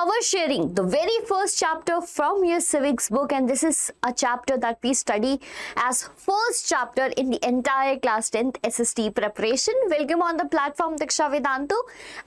Power sharing, the very first chapter from your civics book, and this is a chapter that we study as first chapter in the entire class 10th SST preparation. Welcome on the platform Diksha Vedantu,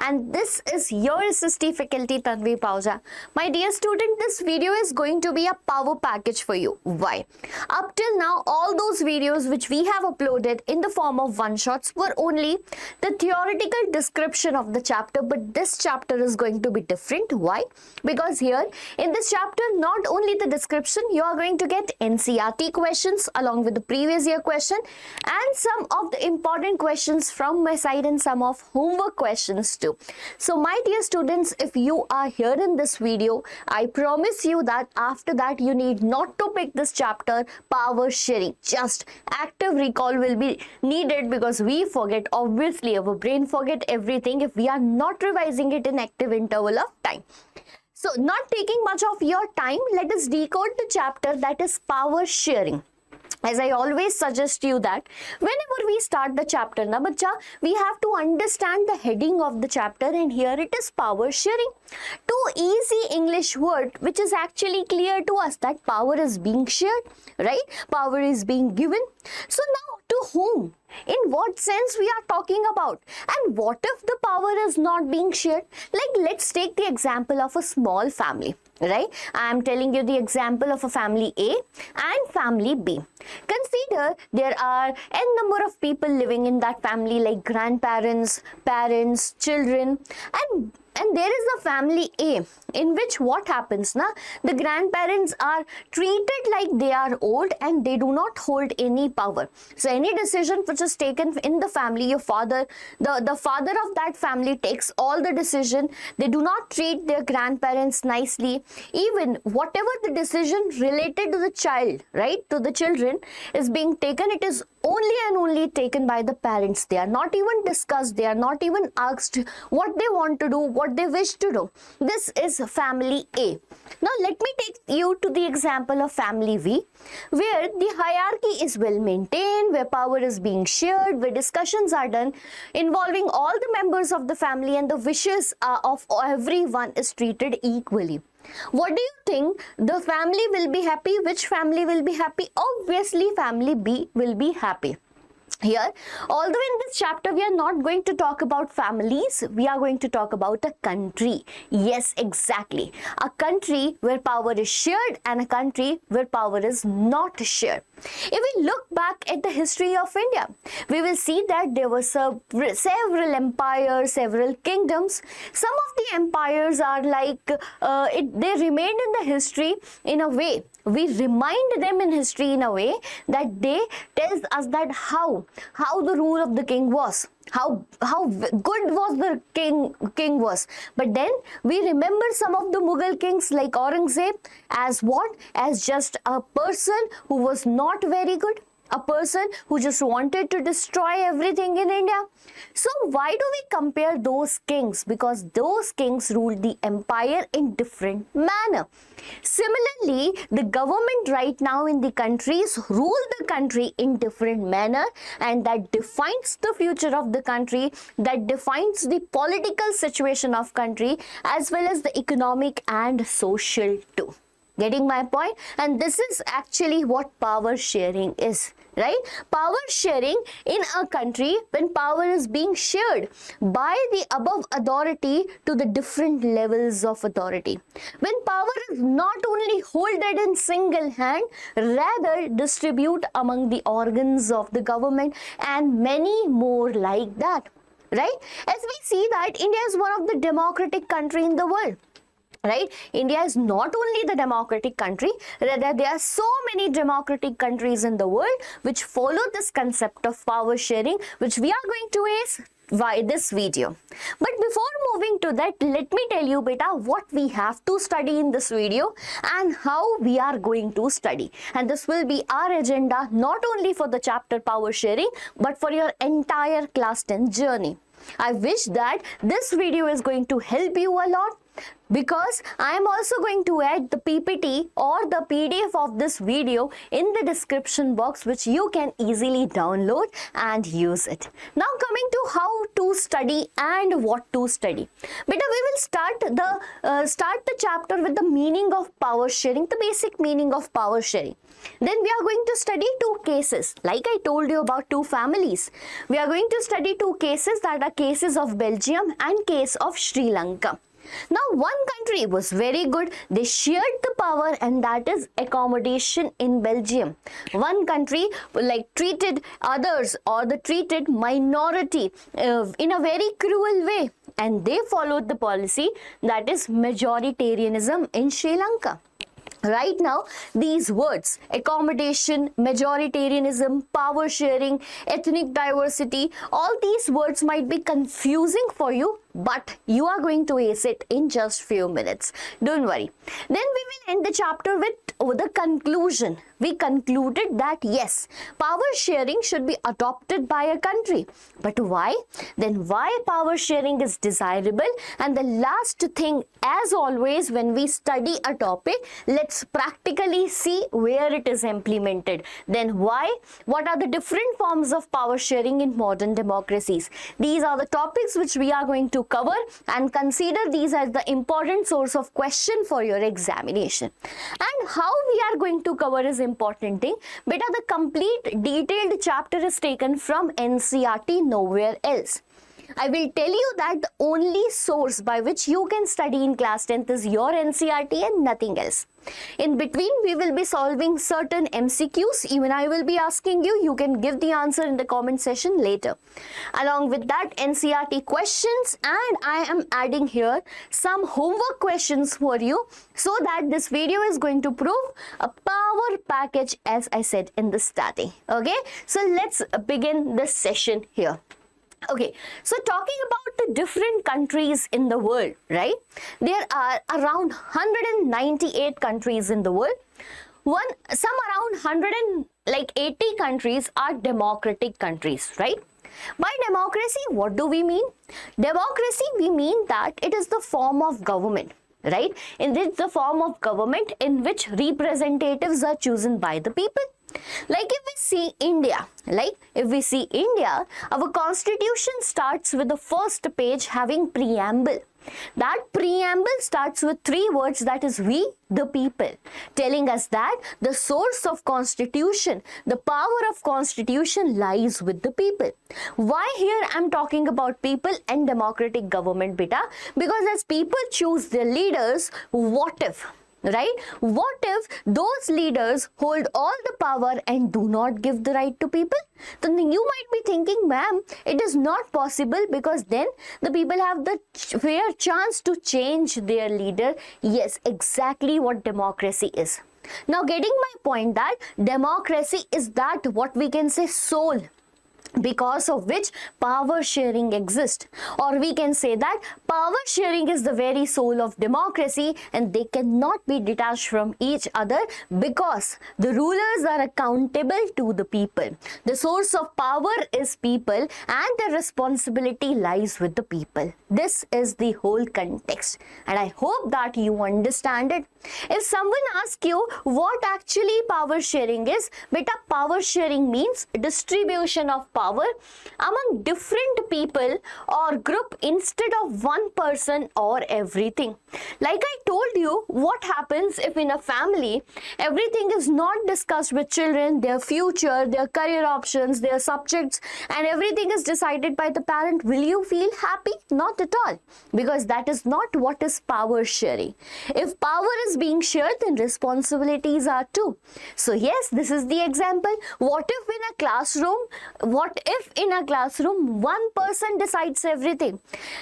and this is your SST faculty Tanvi Pauja. My dear student, this video is going to be a power package for you. Why? Up till now, all those videos which we have uploaded in the form of one shots were only the theoretical description of the chapter, but this chapter is going to be different. Why? Because here in this chapter, not only the description, you are going to get NCERT questions along with the previous year question and some of the important questions from my side and some of homework questions too. So my dear students, if you are here in this video, I promise you that after that you need not to pick this chapter, power sharing. Just active recall will be needed because we forget, obviously our brain forget everything if we are not revising it in active interval of time. So not taking much of your time, let us decode the chapter that is power sharing. As I always suggest you that whenever we start the chapter, na bacha, we have to understand the heading of the chapter, and here it is power sharing. Two easy English word which is actually clear to us that power is being shared, right? Power is being given. So now to whom? In what sense we are talking about? And what if the power is not being shared? Like, let's take the example of a small family, right? I am telling you the example of a family A and family B. Consider there are n number of people living in that family, like grandparents, parents, children, and there is a family A in which what happens na, the grandparents are treated like they are old and they do not hold any power. So any decision which is taken in the family, your father, the father of that family takes all the decision. They do not treat their grandparents nicely. Even whatever the decision related to the child, right, to the children is being taken, it is only and only taken by the parents. They are not even discussed. They are not even asked what they want to do, what they wish to do. This is family A. Now let me take you to the example of family V, where the hierarchy is well maintained, where power is being shared, where discussions are done involving all the members of the family, and the wishes of everyone is treated equally. What do you think? The family will be happy? Which family will be happy? Obviously family B will be happy. Here, although in this chapter we are not going to talk about families, we are going to talk about a country. Yes, exactly. A country where power is shared and a country where power is not shared. If we look back at the history of India, we will see that there were several empires, several kingdoms. Some of the empires are like, they remained in the history in a way. We remind them in history in a way that they tells us that how the rule of the king was, how good was the king was. But then we remember some of the Mughal kings like Aurangzeb as what? As just a person who was not very good, a person who just wanted to destroy everything in India. So why do we compare those kings? Because those kings ruled the empire in different manner. Similarly, the government right now in the countries rule the country in different manner, and that defines the future of the country, that defines the political situation of country as well as the economic and social too. Getting my point? And this is actually what power sharing is, right? Power sharing in a country, when power is being shared by the above authority to the different levels of authority. When power is not only holded in single hand, rather distribute among the organs of the government and many more like that, right? As we see that India is one of the democratic country in the world. Right? India is not only the democratic country, rather there are so many democratic countries in the world which follow this concept of power sharing, which we are going to ace via this video. But before moving to that, let me tell you beta what we have to study in this video and how we are going to study. And this will be our agenda not only for the chapter power sharing, but for your entire class 10 journey. I wish that this video is going to help you a lot because I am also going to add the PPT or the PDF of this video in the description box, which you can easily download and use it. Now coming to how to study and what to study. Beta, we will start the chapter with the meaning of power sharing, the basic meaning of power sharing. Then we are going to study two cases. Like I told you about two families. We are going to study two cases, that are cases of Belgium and case of Sri Lanka. Now one country was very good, they shared the power, and that is accommodation in Belgium. One country like treated others or the treated minority in a very cruel way, and they followed the policy, that is majoritarianism in Sri Lanka. Right now, these words, accommodation, majoritarianism, power sharing, ethnic diversity, all these words might be confusing for you, but you are going to ace it in just few minutes. Don't worry. Then we will end the chapter with the conclusion. We concluded that yes, power sharing should be adopted by a country. But why? Then why power sharing is desirable? And the last thing, as always, when we study a topic, let's practically see where it is implemented. Then why? What are the different forms of power sharing in modern democracies? These are the topics which we are going to cover, and consider these as the important source of question for your examination. And how we are going to cover is important thing. Beta, the complete detailed chapter is taken from NCERT, nowhere else. I will tell you that the only source by which you can study in class 10th is your NCERT and nothing else. In between, we will be solving certain MCQs. Even I will be asking you, you can give the answer in the comment section later. Along with that, NCERT questions, and I am adding here some homework questions for you, so that this video is going to prove a power package, as I said in the starting. Okay, so let's begin this session here. Okay, so talking about the different countries in the world, right? There are around 198 countries in the world. Some around 180 countries are democratic countries, right? By democracy, what do we mean? Democracy, we mean that it is the form of government, right? And it's the form of government in which representatives are chosen by the people. Like if we see India, our constitution starts with the first page having preamble. That preamble starts with three words, that is we, the people, telling us that the source of constitution, the power of constitution lies with the people. Why here I'm talking about people and democratic government, beta? Because as people choose their leaders, what if? Right? What if those leaders hold all the power and do not give the right to people? Then you might be thinking, ma'am, it is not possible, because then the people have the fair chance to change their leader. Yes, exactly what democracy is. Now getting my point that democracy is that what we can say soul, because of which power sharing exists, or we can say that power sharing is the very soul of democracy, and they cannot be detached from each other, because the rulers are accountable to the people. The source of power is people, and the responsibility lies with the people. This is the whole context, and I hope that you understand it. If someone asks you what actually power sharing is, beta, power sharing means distribution of power among different people or group instead of one person or everything. Like I told you, what happens if in a family everything is not discussed with children, their future, their career options, their subjects, and everything is decided by the parent? Will you feel happy? Not at all, because that is not what is power sharing. If power is being shared, then responsibilities are too. So yes, this is the example. What if in a classroom one person decides everything?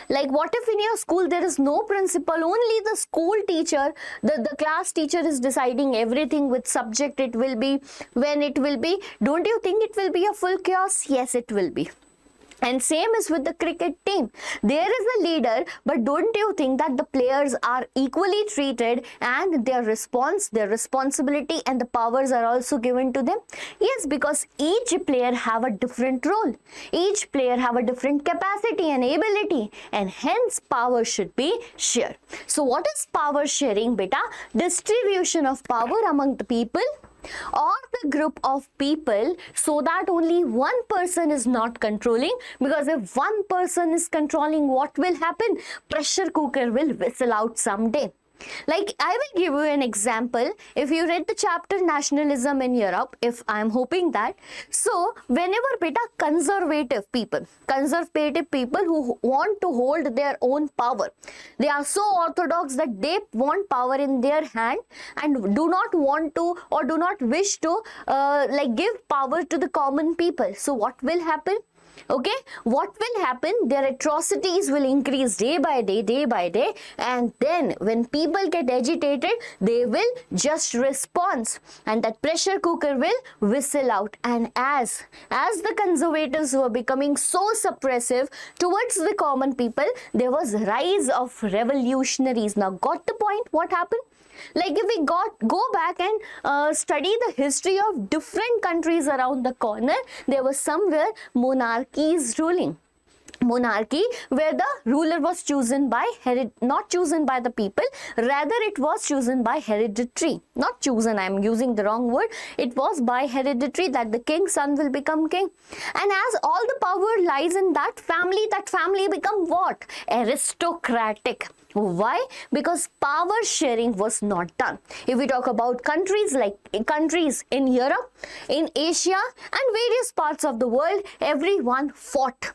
Like what if in your school there is no principal, only the school teacher, the class teacher is deciding everything, with subject it will be, when it will be? Don't you think it will be a full chaos? Yes, it will be. And same is with the cricket team. There is a leader, but don't you think that the players are equally treated and their responsibility and the powers are also given to them? Yes, because each player have a different role. Each player have a different capacity and ability, and hence power should be shared. So what is power sharing, beta? Distribution of power among the people or the group of people, so that only one person is not controlling, because if one person is controlling, what will happen? Pressure cooker will whistle out someday. Like, I will give you an example. If you read the chapter Nationalism in Europe, if I am hoping that, so whenever beta conservative people who want to hold their own power, they are so orthodox that they want power in their hand and do not want to or do not wish to give power to the common people. So what will happen? Okay, what will happen? Their atrocities will increase day by day, and then when people get agitated, they will just respond, and that pressure cooker will whistle out. And as the conservatives were becoming so suppressive towards the common people, there was rise of revolutionaries. Now, got the point? What happened? Like, if we go back and study the history of different countries around the corner, there was somewhere monarchies ruling. Monarchy where the ruler was chosen by not chosen by the people, rather it was chosen by hereditary. Not chosen, I am using the wrong word. It was by hereditary, that the king's son will become king. And as all the power lies in that family become what? Aristocratic. Why? Because power sharing was not done. If we talk about countries in Europe, in Asia and various parts of the world, everyone fought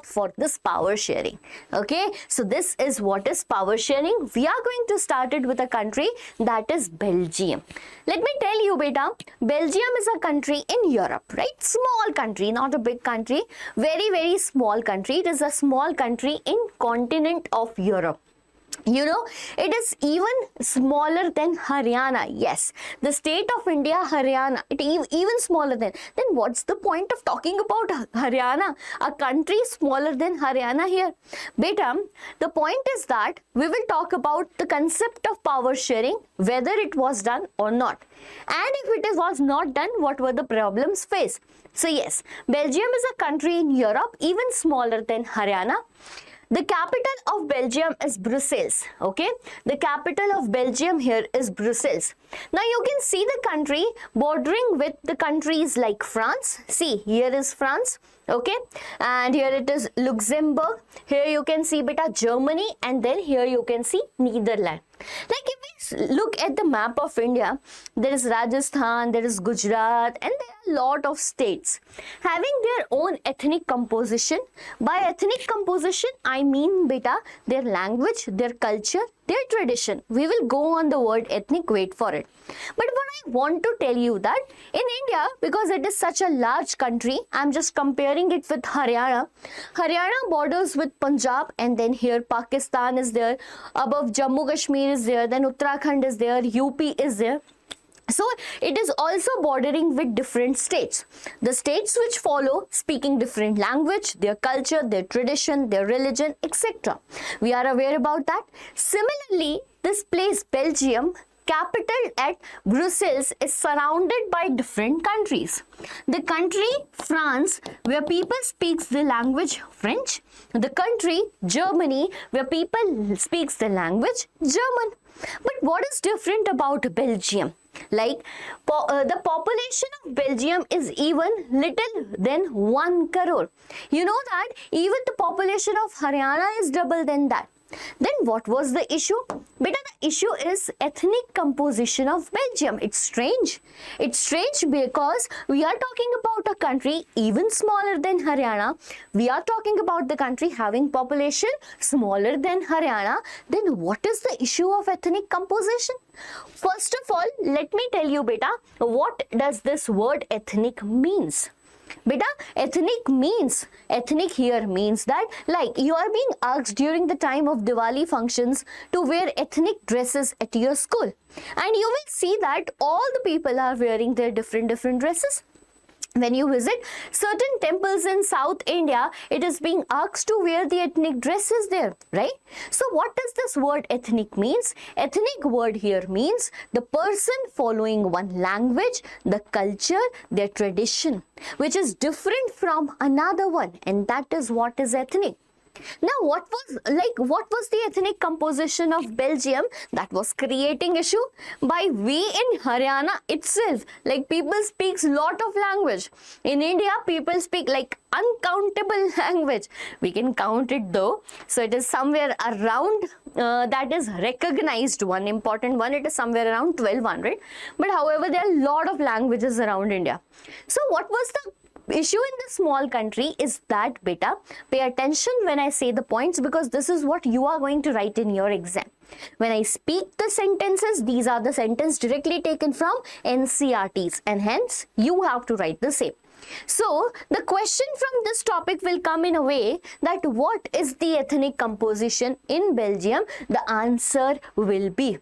for this power sharing. Okay, so this is what is power sharing. We are going to start it with a country, that is Belgium. Let me tell you, beta, Belgium is a country in Europe, right? Small country, not a big country, very small country. It is a small country in continent of Europe. You know, it is even smaller than Haryana. Yes, the state of India, Haryana, it even smaller than. Then what's the point of talking about Haryana? A country smaller than Haryana here. Beta, the point is that we will talk about the concept of power sharing, whether it was done or not. And if it was not done, what were the problems faced? So yes, Belgium is a country in Europe, even smaller than Haryana. The capital of Belgium is Brussels. Okay, the capital of Belgium here is Brussels. Now you can see the country bordering with the countries like France. See, here is France. Okay, and here it is Luxembourg. Here you can see beta Germany, and then here you can see Netherlands. Like, if we look at the map of India, there is Rajasthan, there is Gujarat, and there are a lot of states having their own ethnic composition. By ethnic composition, I mean beta their language, their culture, their tradition. We will go on the word ethnic, wait for it. But what I want to tell you that in India, because it is such a large country, I'm just comparing it with Haryana. Haryana borders with Punjab, and then here Pakistan is there, above Jammu Kashmir is there, then Uttarakhand is there, UP is there. So it is also bordering with different states. The states which follow speaking different language, their culture, their tradition, their religion, etc. We are aware about that. Similarly, this place Belgium, capital at Brussels, is surrounded by different countries. The country France, where people speaks the language French. The country Germany, where people speaks the language German. But what is different about Belgium? Like, the population of Belgium is even little than 1 crore. You know that even the population of Haryana is double than that. Then what was the issue? Beta, the issue is ethnic composition of Belgium. It's strange. It's strange because we are talking about a country even smaller than Haryana. We are talking about the country having population smaller than Haryana. Then what is the issue of ethnic composition? First of all, let me tell you, beta, what does this word ethnic means? Beta, ethnic here means that, like, you are being asked during the time of Diwali functions to wear ethnic dresses at your school, and you will see that all the people are wearing their different dresses. When you visit certain temples in South India, it is being asked to wear the ethnic dresses there, right? So what does this word ethnic means? Ethnic word here means the person following one language, the culture, their tradition, which is different from another one, and that is what is ethnic. Now, what was the ethnic composition of Belgium that was creating issue? By we in Haryana itself, like people speaks lot of language. In India, people speak like uncountable language. We can count it though. So it is somewhere around that is recognized one important one. It is somewhere around 1200. But however, there are a lot of languages around India. So what was the issue in this small country is that, beta, pay attention when I say the points, because this is what you are going to write in your exam. When I speak the sentences, these are the sentences directly taken from NCERTs, and hence you have to write the same. So the question from this topic will come in a way that what is the ethnic composition in Belgium? The answer will be,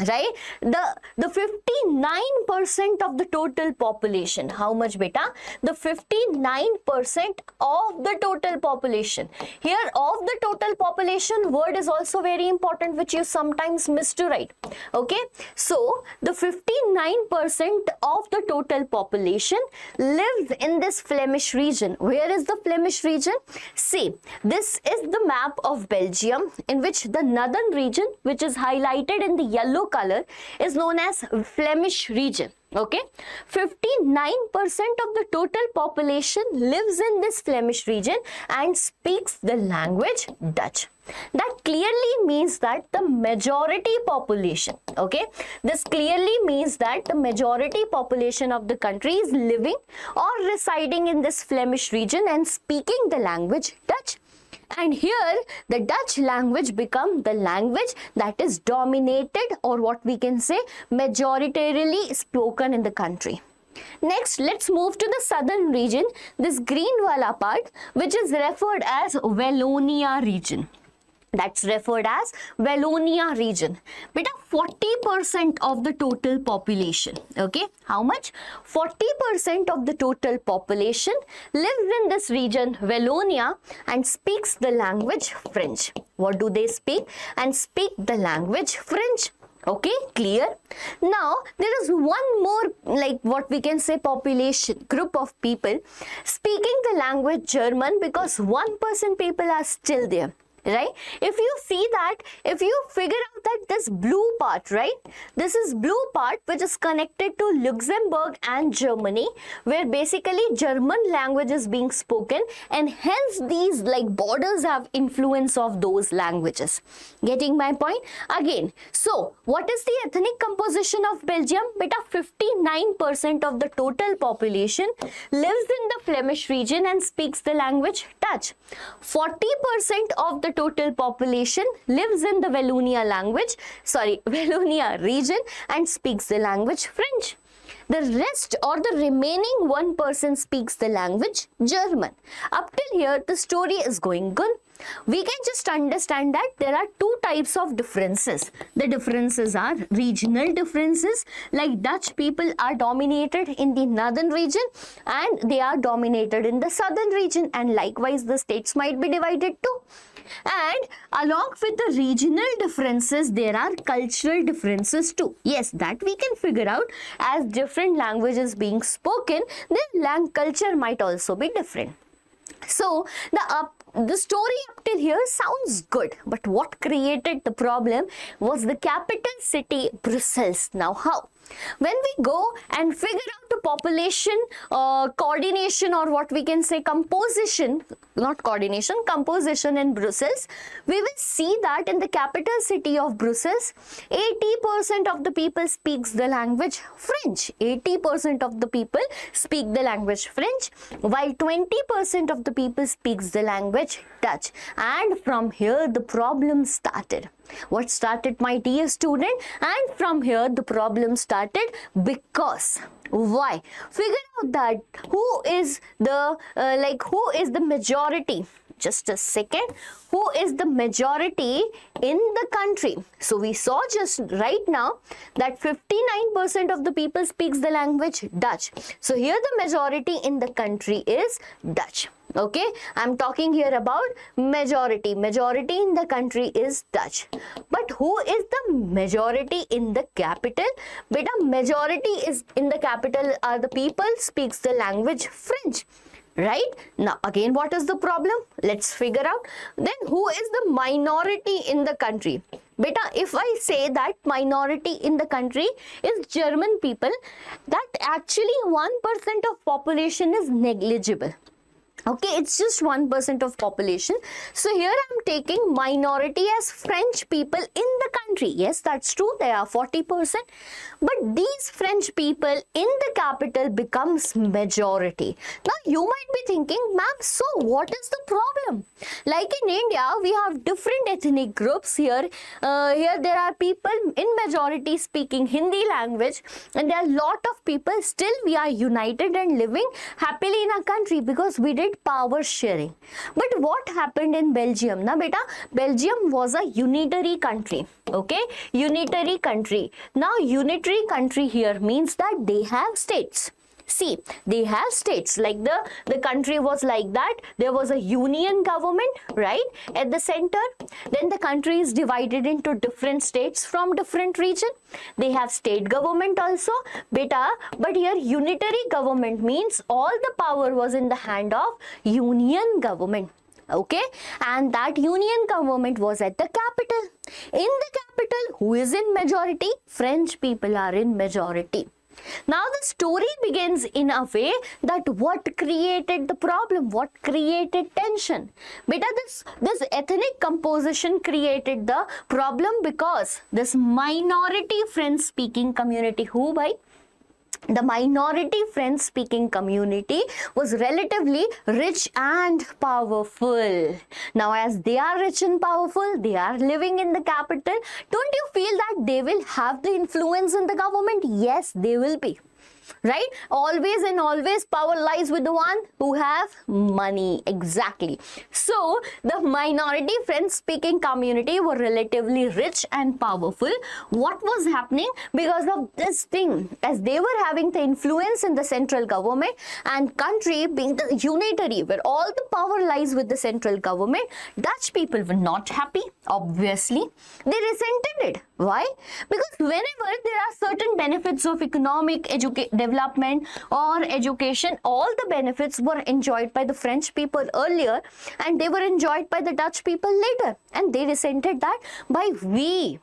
right, the 59% of the total population. How much, beta? The 59% of the total population. Here, of the total population word is also very important, which you sometimes miss to write. Okay, so the 59% of the total population lives in this Flemish region. Where is the Flemish region? See, this is the map of Belgium, in which the northern region, which is highlighted in the yellow color, is known as Flemish region. Okay, 59% of the total population lives in this Flemish region and speaks the language Dutch. That clearly means that the majority population, okay, this clearly means that the majority population of the country is living or residing in this Flemish region and speaking the language Dutch. And here the Dutch language become the language that is dominated, or what we can say majoritarily spoken in the country. Next, let's move to the southern region, this green wala part, which is referred as Wallonia region. That's referred as Wallonia region. Beta, 40% of the total population. Okay, how much? 40% of the total population lives in this region, Wallonia, and speaks the language French. What do they speak? And speak the language French. Okay, clear? Now, there is one more, like what we can say, population, group of people speaking the language German, because 1% people are still there. Right? If you see that, if you figure out that this blue part, right? This is blue part which is connected to Luxembourg and Germany, where basically German language is being spoken, and hence these like borders have influence of those languages. Getting my point? Again, so what is the ethnic composition of Belgium? Beta, 59% of the total population lives in the Flemish region and speaks the language Dutch. 40% of the total population lives in the Wallonia region and speaks the language French. The rest, or the remaining 1%, speaks the language German. Up till here, the story is going good. We can just understand that there are two types of differences. The differences are regional differences, like Dutch people are dominated in the northern region and they are dominated in the southern region, and likewise the states might be divided too. And along with the regional differences, there are cultural differences too. Yes, that we can figure out. As different languages being spoken, their culture might also be different. So the story up till here sounds good, but what created the problem was the capital city, Brussels. Now how? When we go and figure out the population coordination, or what we can say composition, not coordination, composition in Brussels, we will see that in the capital city of Brussels, 80% of the people speaks the language French. 80% of the people speak the language French, while 20% of the people speaks the language Dutch. And from here the problem started. What started, my dear student? And from here the problem started, because why? Figure out that who is the majority Just a second. Who is the majority in the country? So we saw just right now that 59% of the people speaks the language Dutch. So here the majority in the country is Dutch. Okay, I'm talking here about majority. Majority in the country is Dutch. But who is the majority in the capital? Beta, majority is in the capital are the people speaks the language French. Right? Now again, what is the problem? Let's figure out. Then who is the minority in the country? Beta, if I say that minority in the country is German people, that actually 1% of population is negligible. Okay, it's just 1% of population. So here I'm taking minority as French people in the country. Yes, that's true. They are 40%. But these French people in the capital becomes majority. Now you might be thinking, ma'am, so what is the problem? Like in India, we have different ethnic groups here. Here there are people in majority speaking Hindi language, and there are a lot of people still we are united and living happily in our country because we did power sharing. But what happened in Belgium? Now beta, Belgium was a unitary country. Okay, unitary country. Now unitary country here means that they have states. See, they have states, like the country was like that. There was a union government, right, at the center. Then the country is divided into different states from different region. They have state government also, beta. But here unitary government means all the power was in the hand of union government. Okay, and that union government was at the capital. In the capital, who is in majority? French people are in majority. Now the story begins in a way that what created the problem, what created tension. Beta, this ethnic composition created the problem because this minority French speaking community, who by the minority French speaking community was relatively rich and powerful. Now as they are rich and powerful, they are living in the capital. Don't you feel that they will have the influence in the government? Yes, they will be. Right? Always and always power lies with the one who have money. Exactly. So the minority French speaking community were relatively rich and powerful. What was happening? Because of this thing, as they were having the influence in the central government and country being the unitary where all the power lies with the central government, Dutch people were not happy. Obviously, they resented it. Why? Because whenever there are certain benefits of economic development or education, all the benefits were enjoyed by the French people earlier and they were enjoyed by the Dutch people later, and they resented that by we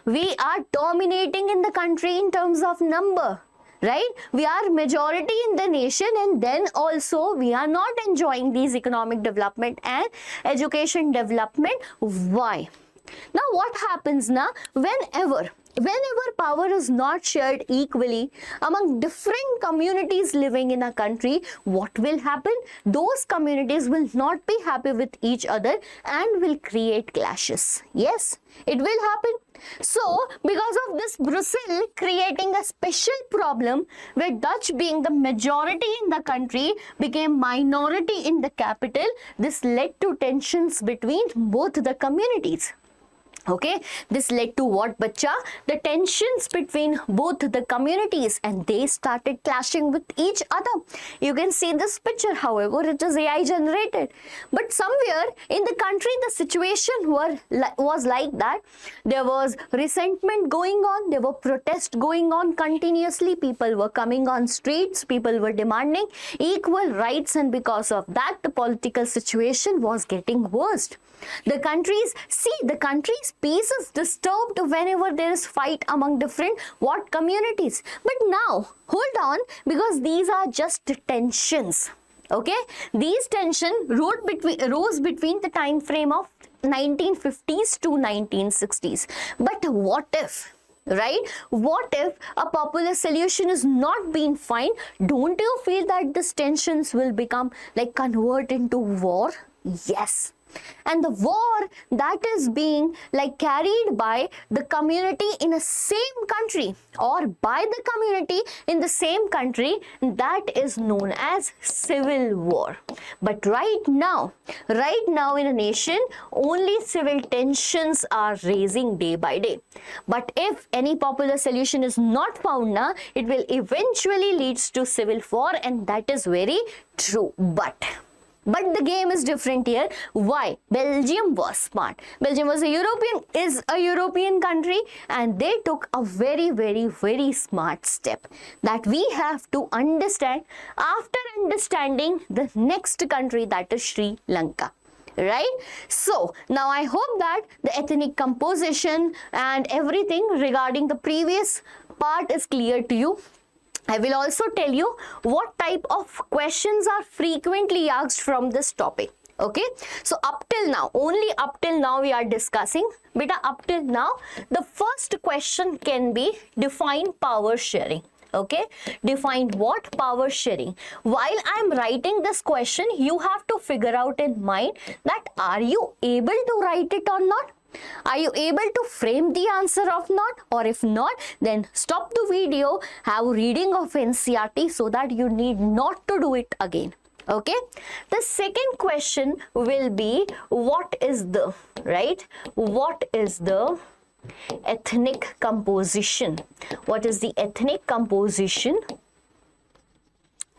are dominating in the country in terms of number. Right? We are majority in the nation, and then also we are not enjoying these economic development and education development. Why? Now what happens now? Whenever power is not shared equally among different communities living in a country, what will happen? Those communities will not be happy with each other and will create clashes. Yes, it will happen. So, because of this, Brussels creating a special problem where Dutch being the majority in the country became minority in the capital, this led to tensions between both the communities. Okay, this led to what, bacha? The tensions between both the communities, and they started clashing with each other. You can see this picture, however, it is AI generated. But somewhere in the country, the situation was like that. There was resentment going on, there were protests going on continuously, people were coming on streets, people were demanding equal rights, and because of that, the political situation was getting worse. The country's peace is disturbed whenever there is fight among different communities. But now, hold on, because these are just tensions. Okay, these tensions rose between the time frame of 1950s to 1960s. But what if? Right? What if a popular solution is not being found? Don't you feel that these tensions will become like convert into war? Yes. and the war that is being like carried by the community in a same country or by the community in the same country, that is known as civil war. But right now in a nation, only civil tensions are raising day by day. But if any popular solution is not found now, it will eventually leads to civil war, and that is very true. But the game is different here. Why? Belgium was smart. Belgium was is a European country, and they took a very, very, very smart step that we have to understand after understanding the next country, that is Sri Lanka. Right? So now I hope that the ethnic composition and everything regarding the previous part is clear to you. I will also tell you what type of questions are frequently asked from this topic. Okay, so up till now, only up till now we are discussing. Beta, up till now, the first question can be define power sharing. Okay, define what? Power sharing. While I am writing this question, you have to figure out in mind that are you able to write it or not? Are you able to frame the answer of not? Or if not, then stop the video, have reading of NCERT so that you need not to do it again. Okay, the second question will be what is the, right? What is the ethnic composition? What is the ethnic composition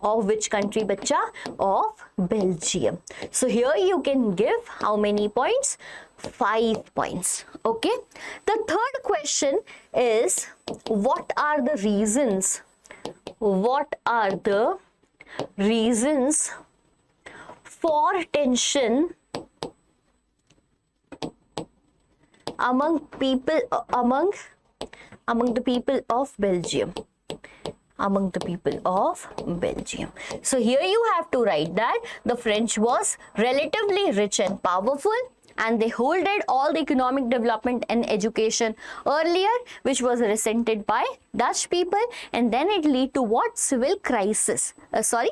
of which country, bacha? Of Belgium. So here you can give how many points? 5 points. Okay, the third question is what are the reasons? What are the reasons for tension among people, among the people of Belgium? Among the people of Belgium. So here you have to write that the French was relatively rich and powerful, and they holded all the economic development and education earlier, which was resented by Dutch people, and then it lead to what? Civil crisis. Civil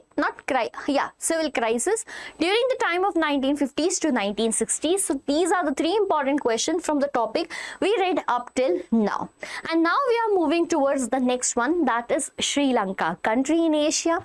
crisis during the time of 1950s to 1960s. So these are the 3 important questions from the topic we read up till now. And now we are moving towards the next one, that is Sri Lanka, country in Asia,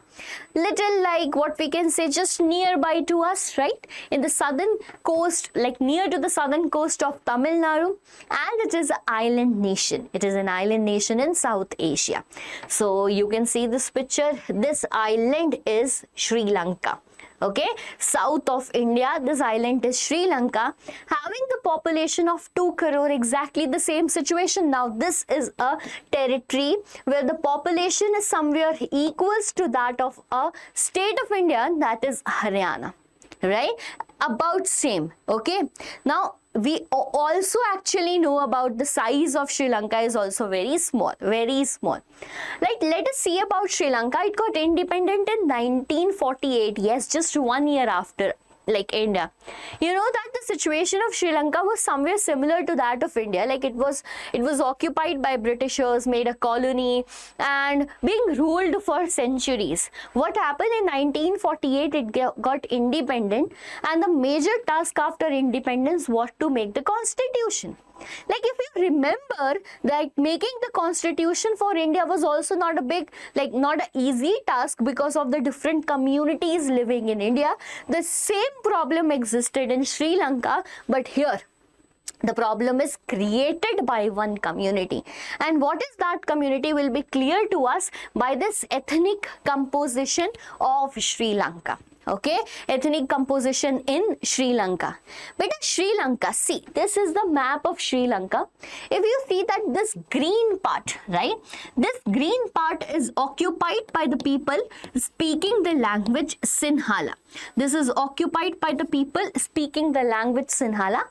little like what we can say just nearby to us, right? In the southern coast, like near to the southern coast of Tamil Nadu, and it is an island nation. It is an island nation in South Asia. So you can see this picture. This island is Sri Lanka. Okay, south of India, this island is Sri Lanka, having the population of 2 crore, exactly the same situation. Now this is a territory where the population is somewhere equals to that of a state of India, that is Haryana, right? About same. Okay, now we also actually know about the size of Sri Lanka is also very small, very small. Like, let us see about Sri Lanka. It got independent in 1948. Yes, just 1 year after like India. You know that the situation of Sri Lanka was somewhere similar to that of India. Like it was occupied by Britishers, made a colony, and being ruled for centuries. What happened in 1948? It got independent, and the major task after independence was to make the constitution. Like if you remember that making the constitution for India was also not a big, like not an easy task because of the different communities living in India. The same problem existed in Sri Lanka, but here the problem is created by one community. And what is that community will be clear to us by this ethnic composition of Sri Lanka. Okay, ethnic composition in Sri Lanka. But Sri Lanka, see, this is the map of Sri Lanka. If you see that this green part, right, this green part is occupied by the people speaking the language Sinhala. This is occupied by the people speaking the language Sinhala.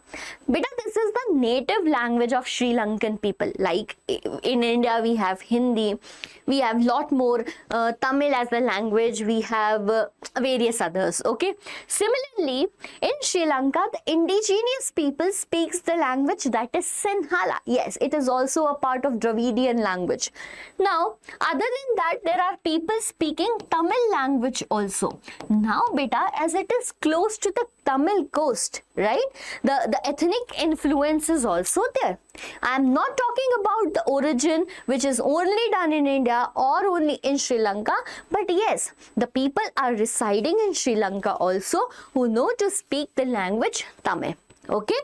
But this is the native language of Sri Lankan people. Like in India, we have Hindi, we have lot more Tamil as a language, we have various others. Okay, similarly in Sri Lanka, the indigenous people speaks the language that is Sinhala. Yes, it is also a part of Dravidian language. Now other than that, there are people speaking Tamil language also. Now beta, as it is close to the Tamil coast, right? The ethnic influence is also there. I am not talking about the origin which is only done in India or only in Sri Lanka, but yes, the people are residing in Sri Lanka also who know to speak the language Tamil. Okay,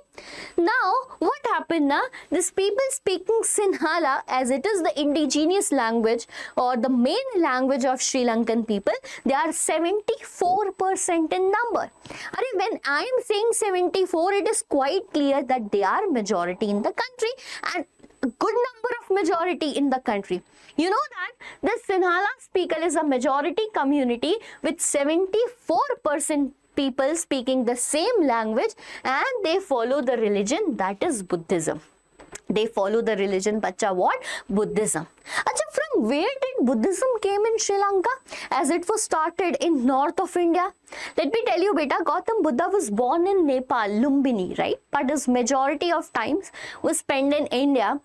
now what happened now? These people speaking Sinhala, as it is the indigenous language or the main language of Sri Lankan people, they are 74% in number. When I am saying 74, it is quite clear that they are majority in the country and a good number of majority in the country. You know that the Sinhala speaker is a majority community with 74% people speaking the same language, and they follow the religion that is Buddhism. They follow the religion, bacha, what? Buddhism. Acha, from where did Buddhism came in Sri Lanka? As it was started in north of India. Let me tell you, beta, Gautam Buddha was born in Nepal, Lumbini, right? But his majority of times was spent in India,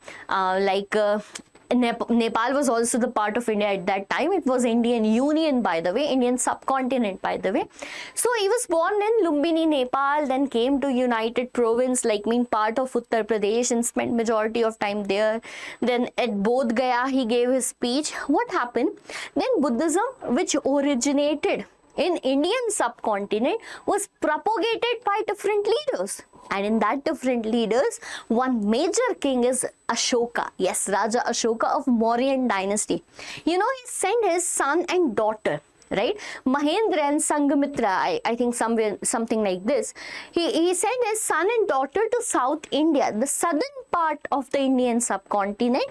Nepal was also the part of India at that time. It was Indian Union, by the way, Indian subcontinent, by the way. So he was born in Lumbini, Nepal, then came to United Province, part of Uttar Pradesh, and spent majority of time there. Then at Bodh Gaya, he gave his speech. What happened? Then Buddhism, which originated in Indian subcontinent, was propagated by different leaders. And in that different leaders, one major king is Ashoka. Yes, Raja Ashoka of Mauryan dynasty. You know, he sent his son and daughter, right? Mahendra and Sanghamitra, I think something like this. He sent his son and daughter to South India, the southern part of the Indian subcontinent,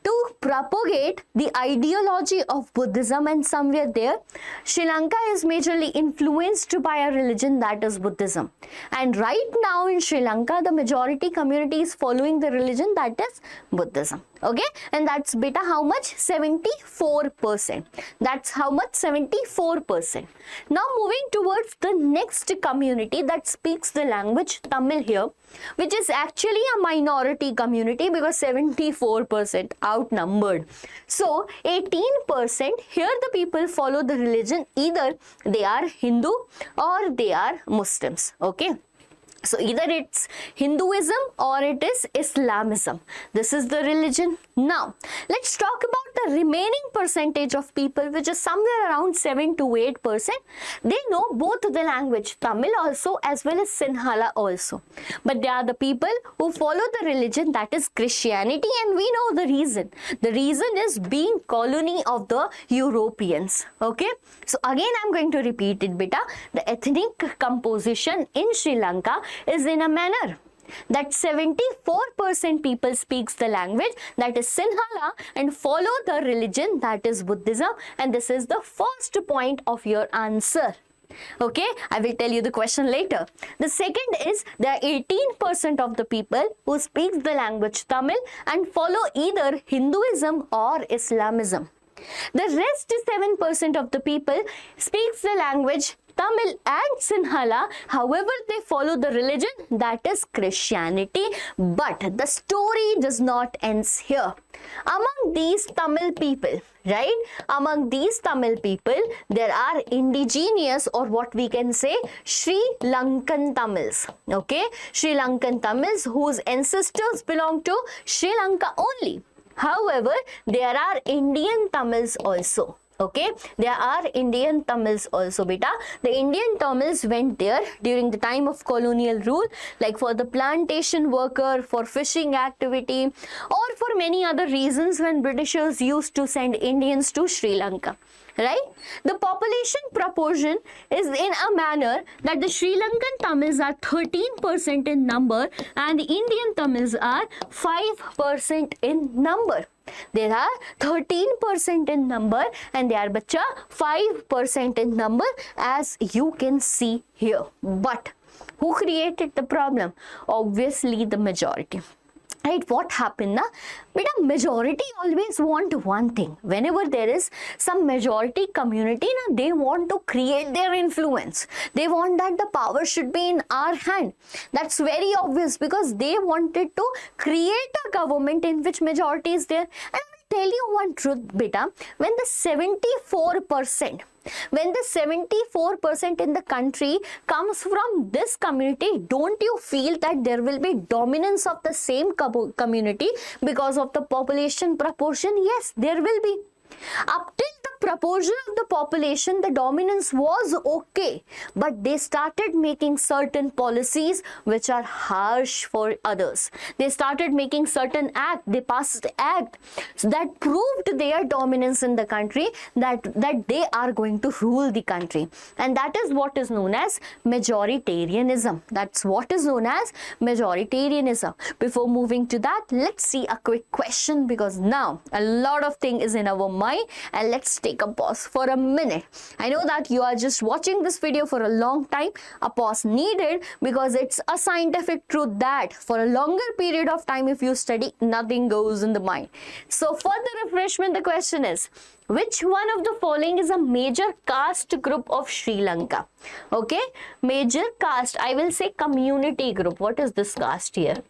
to propagate the ideology of Buddhism, and somewhere there, Sri Lanka is majorly influenced by a religion that is Buddhism. And right now in Sri Lanka, the majority community is following the religion that is Buddhism. Okay, and that's beta how much? 74%. That's how much? 74%. Now moving towards the next community that speaks the language Tamil here, which is actually a minority community because 74% outnumbered. So 18% here the people follow the religion, either they are Hindu or they are Muslims. Okay. So either it's Hinduism or it is Islamism. This is the religion. Now, let's talk about the remaining percentage of people, which is somewhere around 7 to 8%. They know both the language, Tamil also as well as Sinhala also. But they are the people who follow the religion that is Christianity, and we know the reason. The reason is being colony of the Europeans. Okay. So again, I'm going to repeat it, beta. The ethnic composition in Sri Lanka is in a manner that 74% people speaks the language that is Sinhala and follow the religion that is Buddhism, and this is the first point of your answer. Okay, I will tell you the question later. The second is there are 18% of the people who speaks the language Tamil and follow either Hinduism or Islamism. The rest 7% of the people speaks the language Tamil and Sinhala, however they follow the religion that is Christianity. But the story does not end here. Among these Tamil people, right? Among these Tamil people, there are indigenous, or what we can say, Sri Lankan Tamils. Okay, Sri Lankan Tamils whose ancestors belong to Sri Lanka only. However, there are Indian Tamils also. Okay, there are Indian Tamils also, beta. The Indian Tamils went there during the time of colonial rule, like for the plantation worker, for fishing activity, or for many other reasons when Britishers used to send Indians to Sri Lanka. Right? The population proportion is in a manner that the Sri Lankan Tamils are 13% in number and the Indian Tamils are 5% in number. There are 13% in number and they are 5% in number, as you can see here. But who created the problem? Obviously the majority. Right, what happened na? But a majority always want one thing. Whenever there is some majority community, na, they want to create their influence. They want that the power should be in our hand. That's very obvious because they wanted to create a government in which majority is there. And I will tell you one truth, beta. When the 74% in the country comes from this community, don't you feel that there will be dominance of the same community because of the population proportion? Yes, there will be. Up till the proportion of the population, the dominance was okay, but they started making certain policies which are harsh for others. They started making certain acts, they passed act that proved their dominance in the country, that they are going to rule the country, and that is what is known as majoritarianism. That's what is known as majoritarianism. Before moving to that, let's see a quick question, because now a lot of thing is in our mind, and let's take a pause for a minute. I know that you are just watching this video for a long time. A pause needed because it's a scientific truth that for a longer period of time, if you study, nothing goes in the mind. So for the refreshment, the question is, which one of the following is a major caste group of Sri Lanka? Okay, major caste, I will say community group. What is this caste here?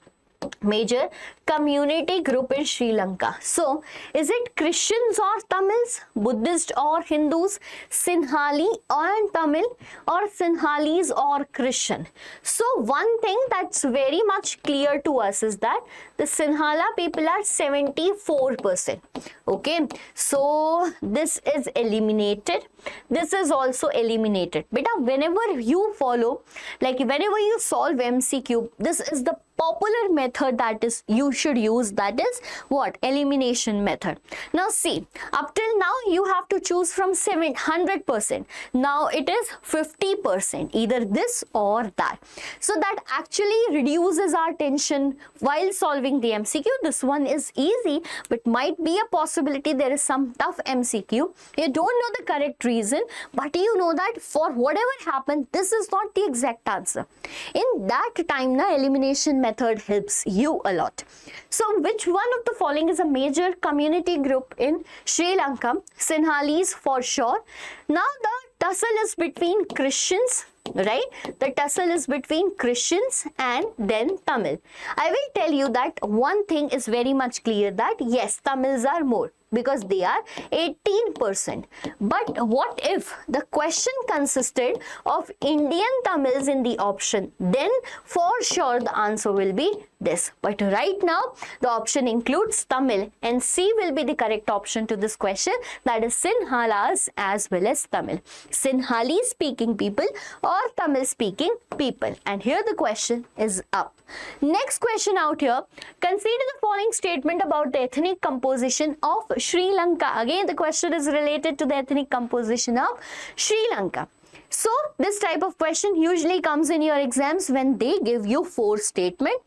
Major community group in Sri Lanka. So, is it Christians or Tamils, Buddhist or Hindus, Sinhali or Tamil, or Sinhalese or Christian? So, one thing that's very much clear to us is that the Sinhala people are 74%. Okay, so this is eliminated. This is also eliminated. Beta, whenever you follow, like whenever you solve MCQ, this is the popular method that is you should use, that is what? Elimination method. Now see, up till now you have to choose from 100%. Now it is 50%, either this or that. So that actually reduces our tension while solving the MCQ. This one is easy, but might be a possibility there is some tough MCQ. You don't know the correct reason, but you know that for whatever happened, this is not the exact answer. In that time, na, elimination method helps you a lot. So which one of the following is a major community group in Sri Lanka? Sinhalese for sure. Now the tussle is between Christians, right? The tussle is between Christians and then Tamil. I will tell you that one thing is very much clear, that yes, Tamils are more, because they are 18%. But what if the question consisted of Indian Tamils in the option? Then for sure the answer will be this. But right now the option includes Tamil, and C will be the correct option to this question, that is Sinhalas as well as Tamil. Sinhali speaking people or Tamil speaking people. And here the question is up. Next question out here. Consider the following statement about the ethnic composition of Sri Lanka. Again, the question is related to the ethnic composition of Sri Lanka. So, this type of question usually comes in your exams when they give you 4 statements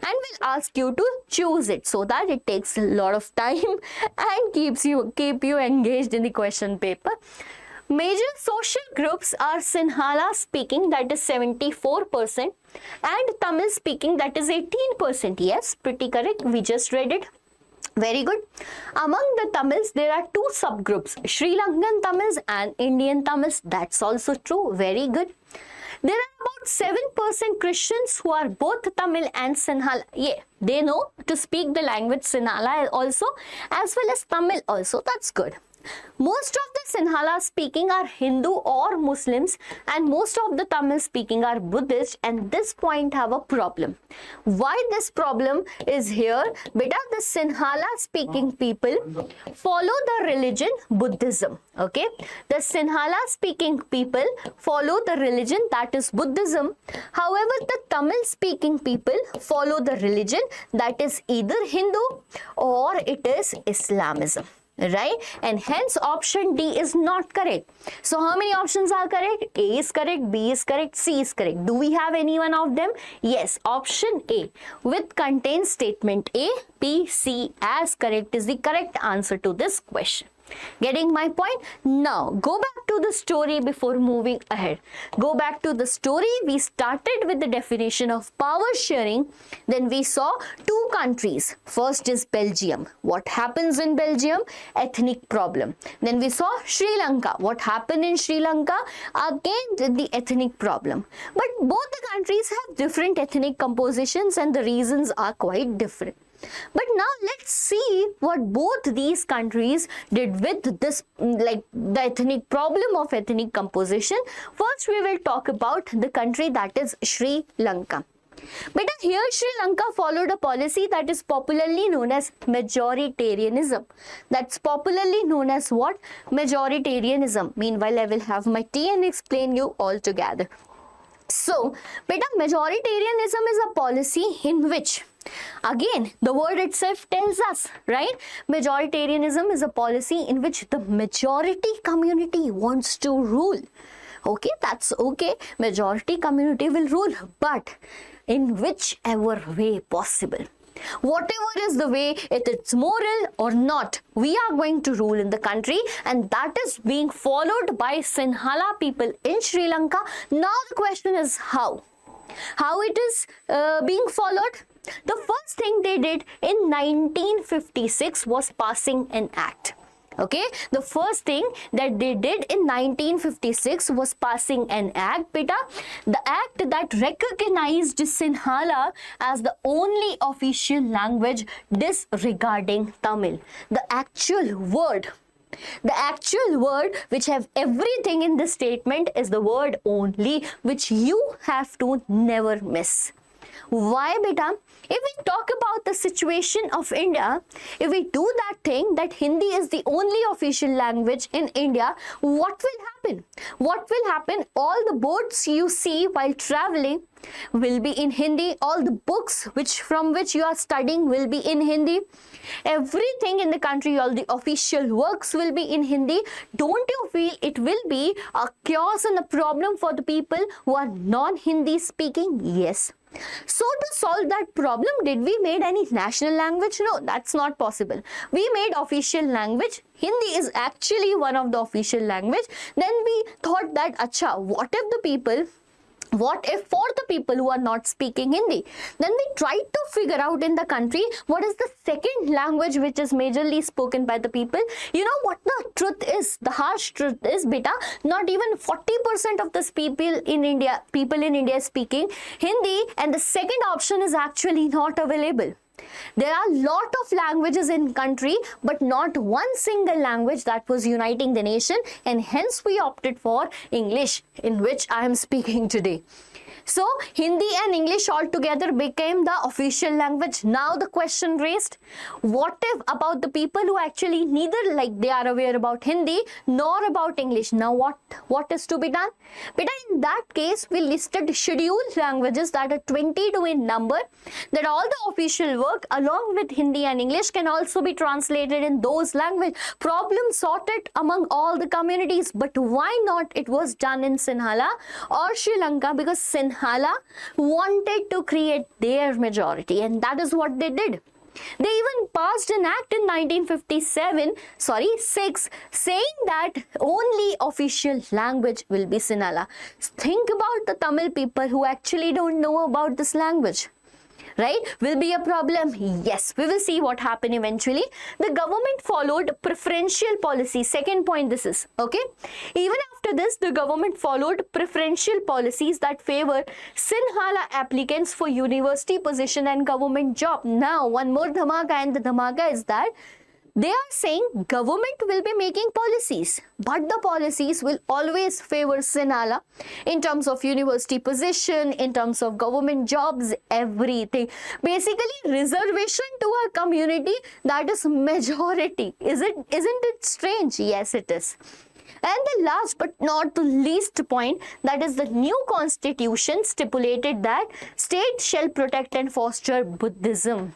and will ask you to choose it, so that it takes a lot of time and keep you engaged in the question paper. Major social groups are Sinhala speaking, that is 74%, and Tamil speaking, that is 18%. Yes, pretty correct. We just read it. Very good. Among the Tamils, there are 2 subgroups, Sri Lankan Tamils and Indian Tamils. That's also true. Very good. There are about 7% Christians who are both Tamil and Sinhala. Yeah, they know to speak the language Sinhala also, as well as Tamil also. That's good. Most of the Sinhala speaking are Hindu or Muslims, and most of the Tamil speaking are Buddhist, and this point have a problem. Why this problem is here? Beta, the Sinhala speaking people follow the religion Buddhism. Okay, the Sinhala speaking people follow the religion, that is Buddhism. However, the Tamil speaking people follow the religion that is either Hindu or it is Islamism. Right, and hence option D is not correct. So how many options are correct? A is correct, B is correct, C is correct. Do we have any one of them? Yes, option A with contains statement A, B, C as correct is the correct answer to this question. Getting my point? Now go back to the story before moving ahead. Go back to the story. We started with the definition of power sharing. Then we saw 2 countries. First is Belgium. What happens in Belgium? Ethnic problem. Then we saw Sri Lanka. What happened in Sri Lanka? Again the ethnic problem. But both the countries have different ethnic compositions and the reasons are quite different. But now let's see what both these countries did with this, like the ethnic problem of ethnic composition. First, we will talk about the country that is Sri Lanka. But here Sri Lanka followed a policy that is popularly known as majoritarianism. That's popularly known as what? Majoritarianism. Meanwhile, I will have my tea and explain you all together. So, beta, majoritarianism is a policy in which, again, the word itself tells us, right? Majoritarianism is a policy in which the majority community wants to rule. Okay, that's okay. Majority community will rule, but in whichever way possible. Whatever is the way, if it's moral or not, we are going to rule in the country, and that is being followed by Sinhala people in Sri Lanka. Now the question is how? How it is being followed? The first thing they did in 1956 was passing an act. Okay, the first thing that they did in 1956 was passing an act, beta. The act that recognized Sinhala as the only official language disregarding Tamil. The actual word which have everything in this statement is the word only, which you have to never miss. Why, beta? If we talk about the situation of India, if we do that thing that Hindi is the only official language in India, what will happen? What will happen? All the boards you see while traveling will be in Hindi. All the books from which you are studying will be in Hindi. Everything in the country, all the official works will be in Hindi. Don't you feel it will be a chaos and a problem for the people who are non-Hindi speaking? Yes. So to solve that problem, did we made any national language? No, that's not possible. We made official language. Hindi is actually one of the official language. Then we thought that, acha, what if for the people who are not speaking Hindi? Then we tried to figure out in the country what is the second language which is majorly spoken by the people. You know what the truth is? The harsh truth is, beta, not even 40% of the people in India speaking Hindi, and the second option is actually not available. There are a lot of languages in country, but not one single language that was uniting the nation, and hence we opted for English, in which I am speaking today. So Hindi and English altogether became the official language. Now the question raised, what if about the people who actually neither they are aware about Hindi nor about English? Now what is to be done? But in that case, we listed scheduled languages that are 22 in number, that all the official work along with Hindi and English can also be translated in those languages. Problem sorted among all the communities. But why not it was done in Sinhala or Sri Lanka? Because Sinhala wanted to create their majority, and that is what they did. They even passed an act in 1956 saying that only official language will be Sinhala. Think about the Tamil people who actually don't know about this language. Right? Will be a problem? Yes. We will see what happened eventually. The government followed preferential policy. Second point this is. Okay? Even after this, the government followed preferential policies that favor Sinhala applicants for university position and government job. Now, one more dhamaka, and the dhamaka is that they are saying government will be making policies, but the policies will always favor Sinhala in terms of university position, in terms of government jobs, everything. Basically, reservation to a community that is majority. Isn't it strange? Yes, it is. And the last but not the least point, that is the new constitution stipulated that state shall protect and foster Buddhism.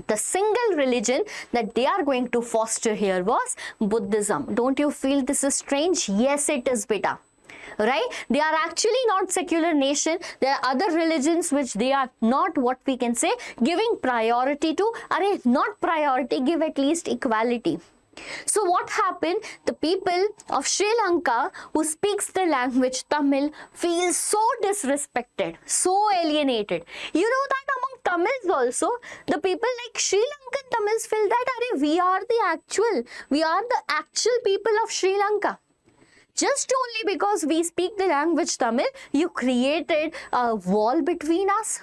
The single religion that they are going to foster here was Buddhism. Don't you feel this is strange? Yes, it is, beta. Right? They are actually not secular nation. There are other religions which they are not, what we can say, giving priority to. Not priority, give at least equality. So what happened? The people of Sri Lanka who speaks the language Tamil feel so disrespected, so alienated. You know that among Tamils also, the people like Sri Lankan Tamils feel that we are the actual people of Sri Lanka. Just only because we speak the language Tamil, you created a wall between us.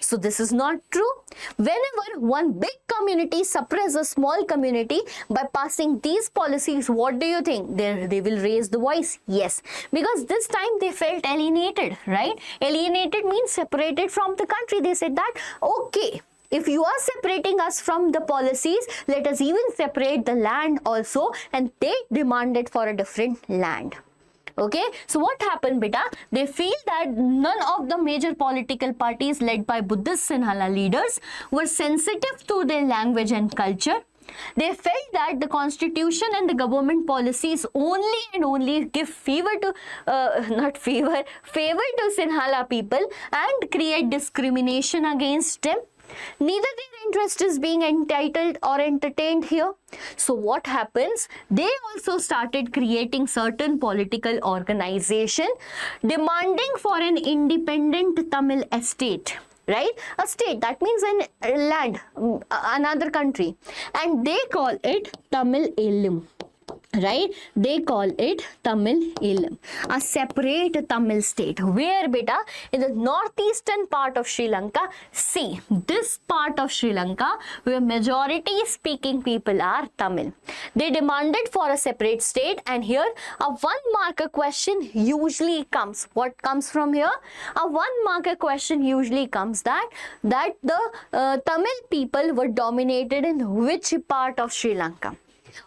So this is not true. Whenever one big community suppresses a small community by passing these policies, what do you think? They will raise the voice. Yes, because this time they felt alienated, right? Alienated means separated from the country. They said that, okay, if you are separating us from the policies, let us even separate the land also, and they demanded for a different land. Okay, so what happened, beta? They feel that none of the major political parties led by Buddhist Sinhala leaders were sensitive to their language and culture. They felt that the constitution and the government policies only and only give favor to Sinhala people and create discrimination against them. Neither their interest is being entitled or entertained here. So what happens? They also started creating certain political organization demanding for an independent Tamil estate. Right? A state, that means a land, another country. And they call it Tamil Elam. Right? They call it Tamil Elam, a separate Tamil state. Where, beta? In the northeastern part of Sri Lanka. See, this part of Sri Lanka where majority speaking people are Tamil. They demanded for a separate state, and here a one marker question usually comes. What comes from here? A one marker question usually comes that the Tamil people were dominated in which part of Sri Lanka?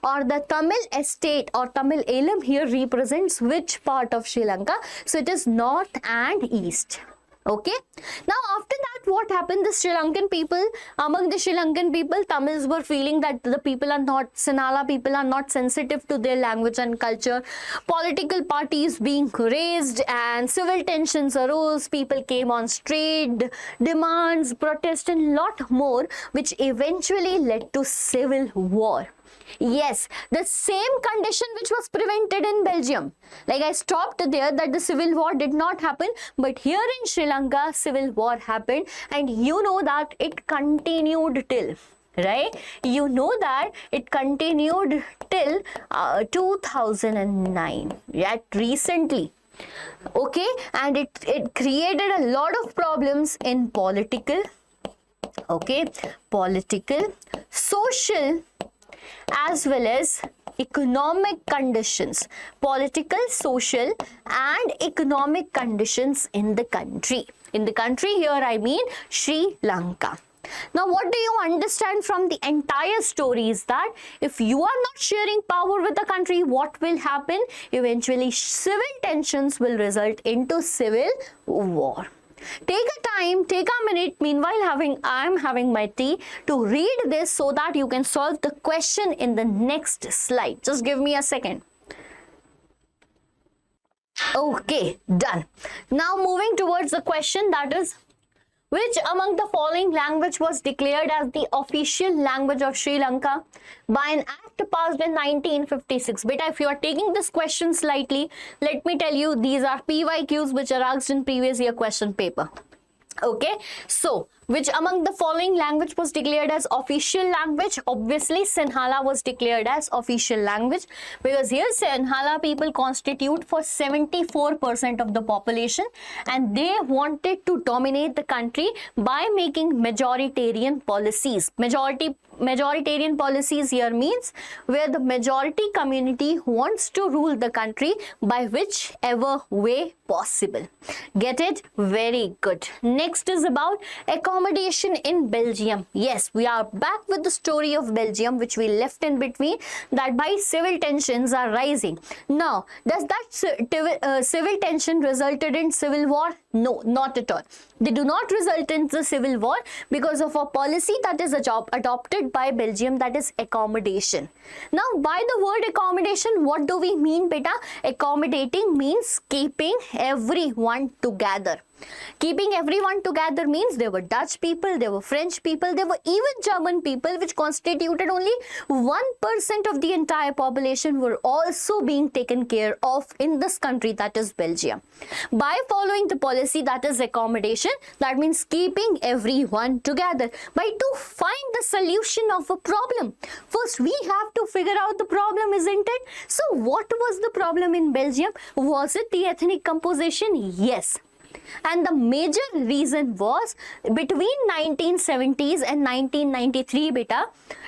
Or the Tamil estate or Tamil Elam here represents which part of Sri Lanka? So it is north and east. Okay. Now after that, what happened? The Sri Lankan people, among the Sri Lankan people, Tamils were feeling that the people are not, Sinhala people are not sensitive to their language and culture. Political parties being raised and civil tensions arose. People came on street, demands, protests and lot more, which eventually led to civil war. Yes, the same condition which was prevented in Belgium. Like I stopped there that the civil war did not happen, but here in Sri Lanka, civil war happened, and you know that it continued till, right? You know that it continued till 2009, yet recently. Okay, and it created a lot of problems in political, social, as well as economic conditions, political, social and economic conditions in the country. In the country here, I mean Sri Lanka. Now, what do you understand from the entire story is that if you are not sharing power with the country, what will happen? Eventually, civil tensions will result into civil war. Take a time, take a minute. Meanwhile, I am having my tea to read this so that you can solve the question in the next slide. Just give me a second. Okay, done. Now moving towards the question, that is, which among the following language was declared as the official language of Sri Lanka by an act passed in 1956? Beta, if you are taking this question slightly, let me tell you, these are PYQs which are asked in previous year question paper. Okay, so which among the following language was declared as official language? Obviously, Sinhala was declared as official language because here Sinhala people constitute for 74% of the population, and they wanted to dominate the country by making majoritarian policies. Majoritarian policies here means where the majority community wants to rule the country by whichever way possible. Get it? Very good. Next is about accommodation in Belgium. Yes, we are back with the story of Belgium which we left in between, that by civil tensions are rising. Now, does that civil tension resulted in civil war? No, not at all. They do not result in the civil war because of a policy that is adopted by Belgium, that is accommodation. Now, by the word accommodation, what do we mean, beta? Accommodating means keeping everyone together. Keeping everyone together means there were Dutch people, there were French people, there were even German people which constituted only 1% of the entire population were also being taken care of in this country, that is Belgium. By following the policy that is accommodation, that means keeping everyone together. By to find the solution of a problem, first we have to figure out the problem, isn't it? So what was the problem in Belgium? Was it the ethnic composition? Yes. And the major reason was between 1970s and 1993, beta,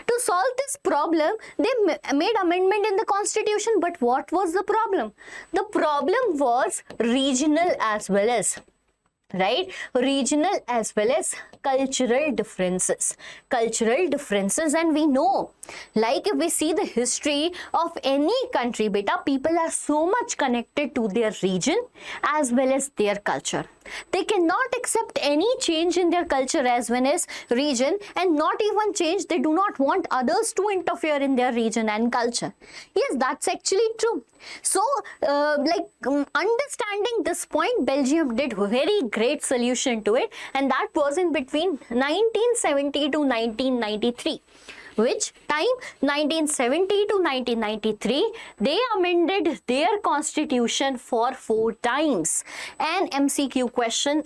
to solve this problem, they made amendment in the constitution. But what was the problem? The problem was regional as well as, right, regional as well as cultural differences. And we know, like if we see the history of any country, beta, people are so much connected to their region as well as their culture. They cannot accept any change in their culture as well as region, and not even change. They do not want others to interfere in their region and culture. Yes, that's actually true. So, understanding this point, Belgium did very great solution to it, and that was in between 1970 to 1993. Which time? 1970 to 1993, they amended their constitution for 4 times. An MCQ question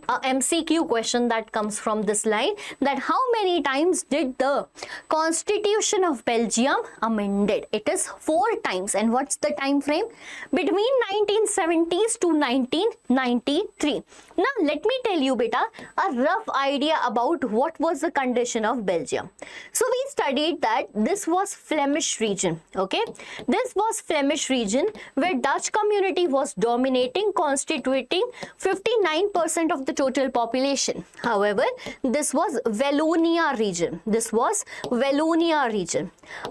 that comes from this line, that how many times did the constitution of Belgium amended? It is 4 times. And what's the time frame? Between 1970s to 1993. Now let me tell you, beta, a rough idea about what was the condition of Belgium. So we studied that this was Flemish region, okay? This was Flemish region where Dutch community was dominating, constituting 59% of the total population. However, this was Wallonia region.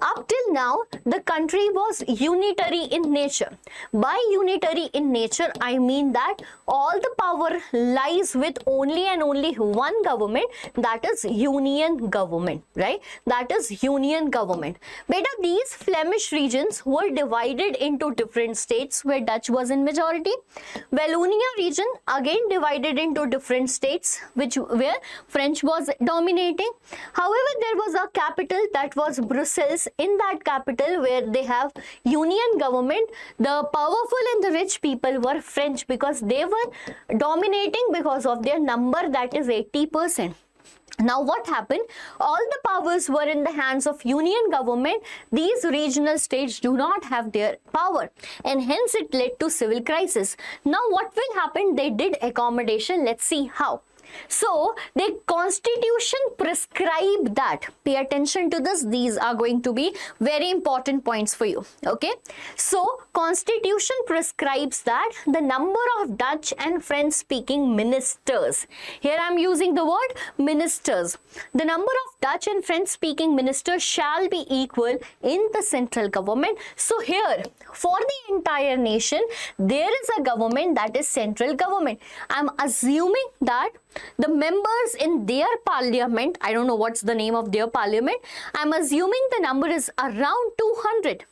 Up till now, the country was unitary in nature. By unitary in nature, I mean that all the power lies with only and only one government, that is union government, right? That is union government. Beta, these Flemish regions were divided into different states where Dutch was in majority. Wallonia region again divided into different states where French was dominating. However, there was a capital, that was Brussels. In that capital where they have union government, the powerful and the rich people were French because they were dominating because of their number, that is 80%. Now what happened? All the powers were in the hands of union government. These regional states do not have their power, and hence it led to civil crisis. Now what will happen? They did accommodation. Let's see how. So the constitution prescribed that. Pay attention to this. These are going to be very important points for you. Okay. So constitution prescribes that the number of Dutch and French speaking ministers. Here I am using the word ministers. The number of Dutch and French speaking ministers shall be equal in the central government. So here for the entire nation, there is a government, that is central government. I am assuming that the members in their parliament, I don't know what's the name of their parliament, I'm assuming the number is around 200.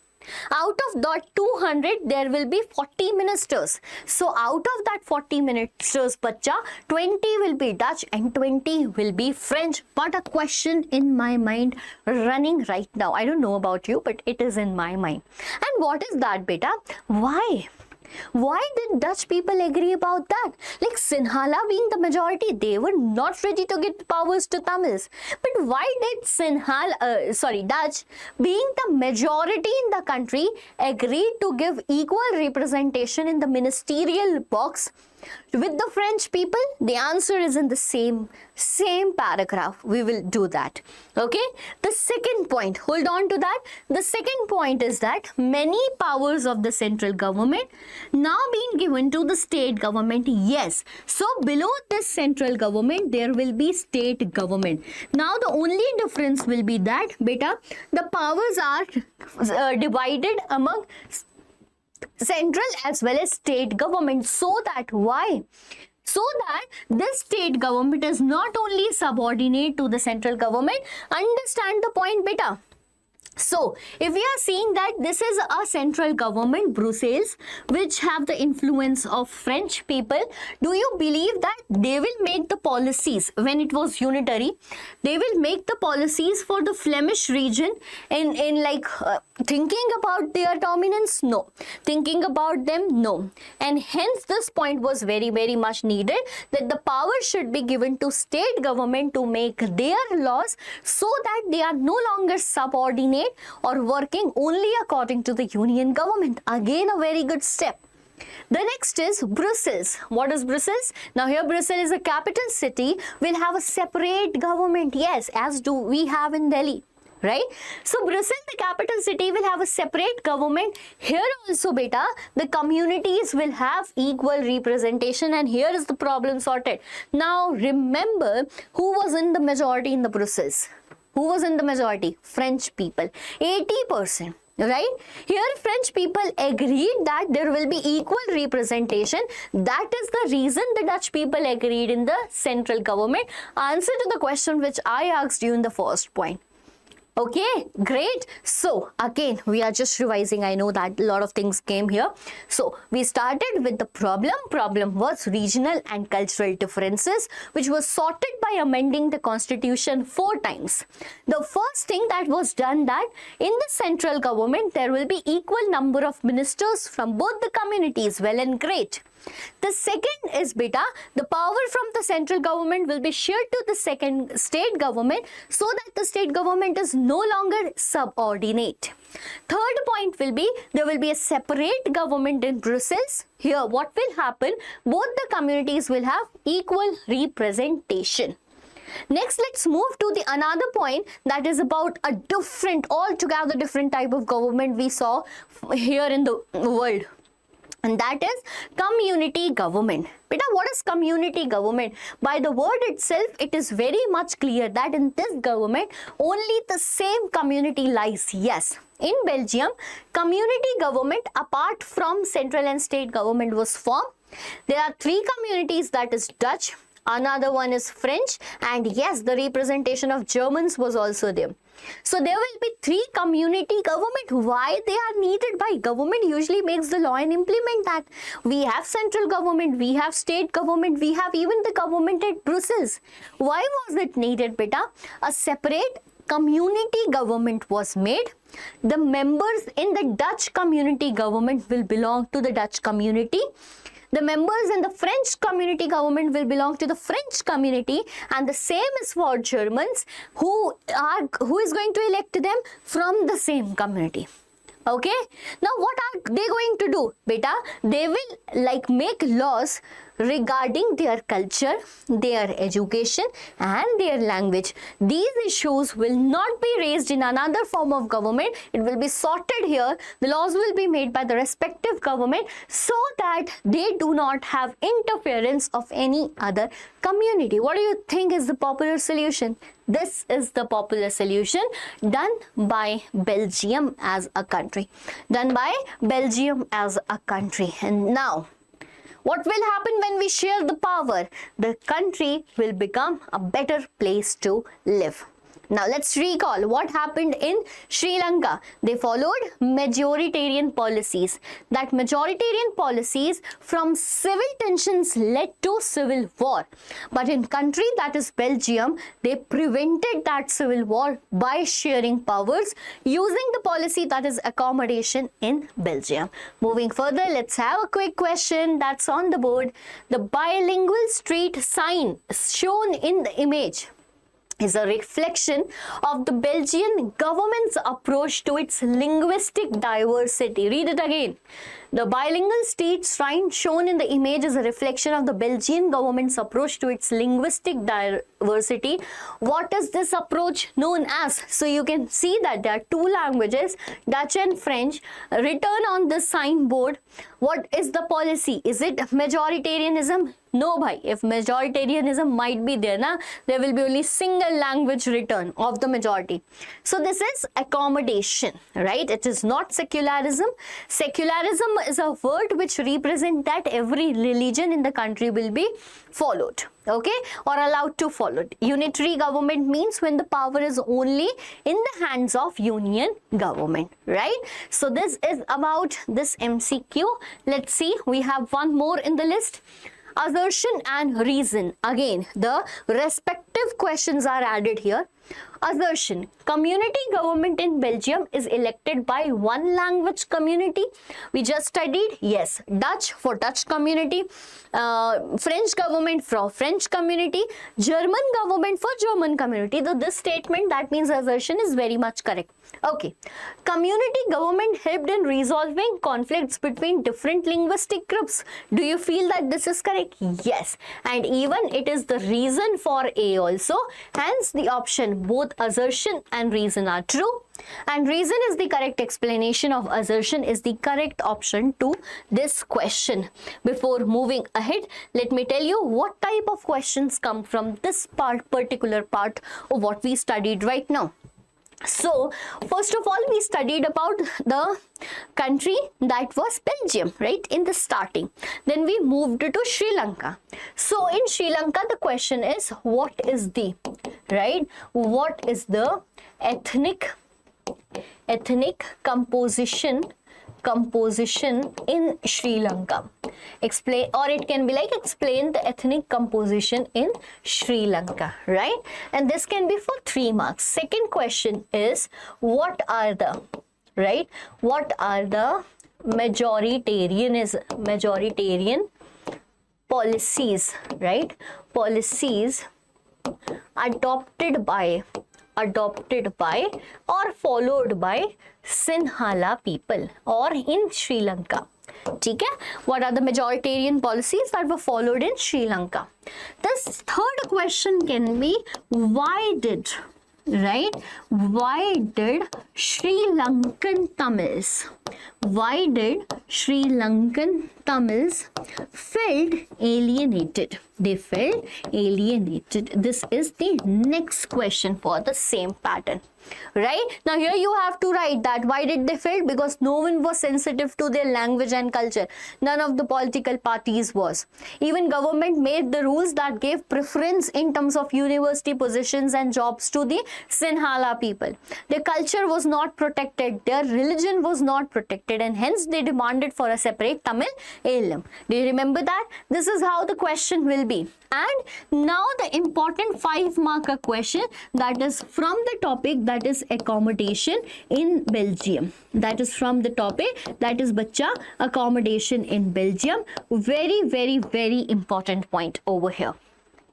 Out of that 200, there will be 40 ministers. So out of that 40 ministers, bacha, 20 will be Dutch and 20 will be French. But a question in my mind running right now. I don't know about you, but it is in my mind. And what is that, beta? Why? Why did Dutch people agree about that? Like Sinhala being the majority, they were not ready to give powers to Tamils. But why did Dutch being the majority in the country agreed to give equal representation in the ministerial box with the French people? The answer is in the same paragraph. We will do that. Okay. The second point, hold on to that. The second point is that many powers of the central government now being given to the state government. Yes. So below this central government, there will be state government. Now the only difference will be that, beta, the powers are divided among central as well as state government. So that why? So that this state government is not only subordinate to the central government. Understand the point, beta. So, if we are seeing that this is a central government, Brussels, which have the influence of French people, do you believe that they will make the policies when it was unitary? They will make the policies for the Flemish region in like thinking about their dominance? No. Thinking about them? No. And hence this point was very, very much needed, that the power should be given to state government to make their laws so that they are no longer subordinate or working only according to the union government. Again, a very good step. The next is Brussels. What is Brussels? Now here Brussels is a capital city, will have a separate government, yes, as do we have in Delhi. Right? So Brussels, the capital city, will have a separate government. Here also, beta, the communities will have equal representation, and here is the problem sorted. Now remember, who was in the majority in the Brussels? Who was in the majority? French people, 80%. Right? Here French people agreed that there will be equal representation. That is the reason the Dutch people agreed in the central government. Answer to the question which I asked you in the first point. Okay, great. So again, we are just revising. I know that a lot of things came here. So we started with the problem. Problem was regional and cultural differences, which was sorted by amending the constitution 4 times. The first thing that was done, that in the central government, there will be equal number of ministers from both the communities. Well and great. The second is, beta, the power from the central government will be shared to the second state government, so that the state government is no longer subordinate. Third point will be, there will be a separate government in Brussels. Here what will happen? Both the communities will have equal representation. Next, let's move to the another point, that is about a different, altogether different type of government we saw here in the world. And that is community government. Beta, what is community government? By the word itself, it is very much clear that in this government, only the same community lies. Yes, in Belgium, community government apart from central and state government was formed. There are 3 communities, that is Dutch, another one is French, and yes, the representation of Germans was also there. So there will be 3 community government. Why they are needed? By government usually makes the law and implement that. We have central government, we have state government, we have even the government at Brussels. Why was it needed, beta? A separate community government was made. The members in the Dutch community government will belong to the Dutch community. The members in the French community government will belong to the French community, and the same is for Germans, who is going to elect them from the same community. Okay, now what are they going to do, beta? They will make laws regarding their culture, their education and their language. These issues will not be raised in another form of government. It will be sorted here. The laws will be made by the respective government, so that they do not have interference of any other community. What do you think is the popular solution? This is the popular solution done by Belgium as a country. Done by Belgium as a country. And now, what will happen when we share the power? The country will become a better place to live. Now let's recall what happened in Sri Lanka. They followed majoritarian policies. That majoritarian policies from civil tensions led to civil war. But in country that is Belgium, they prevented that civil war by sharing powers using the policy that is accommodation in Belgium. Moving further, let's have a quick question that's on the board. The bilingual street sign shown in the image is a reflection of the Belgian government's approach to its linguistic diversity. Read it again. The bilingual street sign shown in the image is a reflection of the Belgian government's approach to its linguistic diversity. What is this approach known as? So you can see that there are 2 languages, Dutch and French, written on the signboard. What is the policy? Is it majoritarianism? No, bhai. If majoritarianism might be there, there will be only single language written of the majority. So this is accommodation, right? It is not secularism. Secularism is a word which represents that every religion in the country will be followed, okay, or allowed to follow. Unitary government means when the power is only in the hands of union government, right? So this is about this MCQ. Let's see, we have one more in the list. Assertion and reason. Again, the respective questions are added here. Assertion. Community government in Belgium is elected by one language community. We just studied, yes, Dutch for Dutch community, French government for French community, German government for German community. So this statement, that means assertion, is very much correct. Okay. Community government helped in resolving conflicts between different linguistic groups. Do you feel that this is correct? Yes. And even it is the reason for A also. Hence the option both assertion and reason are true. And reason is the correct explanation of assertion is the correct option to this question. Before moving ahead, let me tell you what type of questions come from this particular part of what we studied right now. So, first of all, we studied about the country that was Belgium, right, in the starting. Then we moved to Sri Lanka. So, in Sri Lanka, the question is, what is the, right, what is the ethnic composition in Sri Lanka? Explain, or it can be like explain the ethnic composition in Sri Lanka, right? And this can be for 3 marks. Second question is, what are the, right, what are the majoritarian policies, right, policies adopted by or followed by Sinhala people or in Sri Lanka. Okay? What are the majoritarian policies that were followed in Sri Lanka? This third question can be, why did Sri Lankan Tamils felt alienated? They felt alienated. This is the next question for the same pattern. Right? Now here you have to write that why did they fail? Because no one was sensitive to their language and culture. None of the political parties was. Even government made the rules that gave preference in terms of university positions and jobs to the Sinhala people. Their culture was not protected. Their religion was not protected, and hence they demanded for a separate Tamil alum. Do you remember that? This is how the question will be. And now the important 5-marker question that is from the topic that is accommodation in Belgium. That is from the topic that is Bacha accommodation in Belgium. Very, very, very important point over here.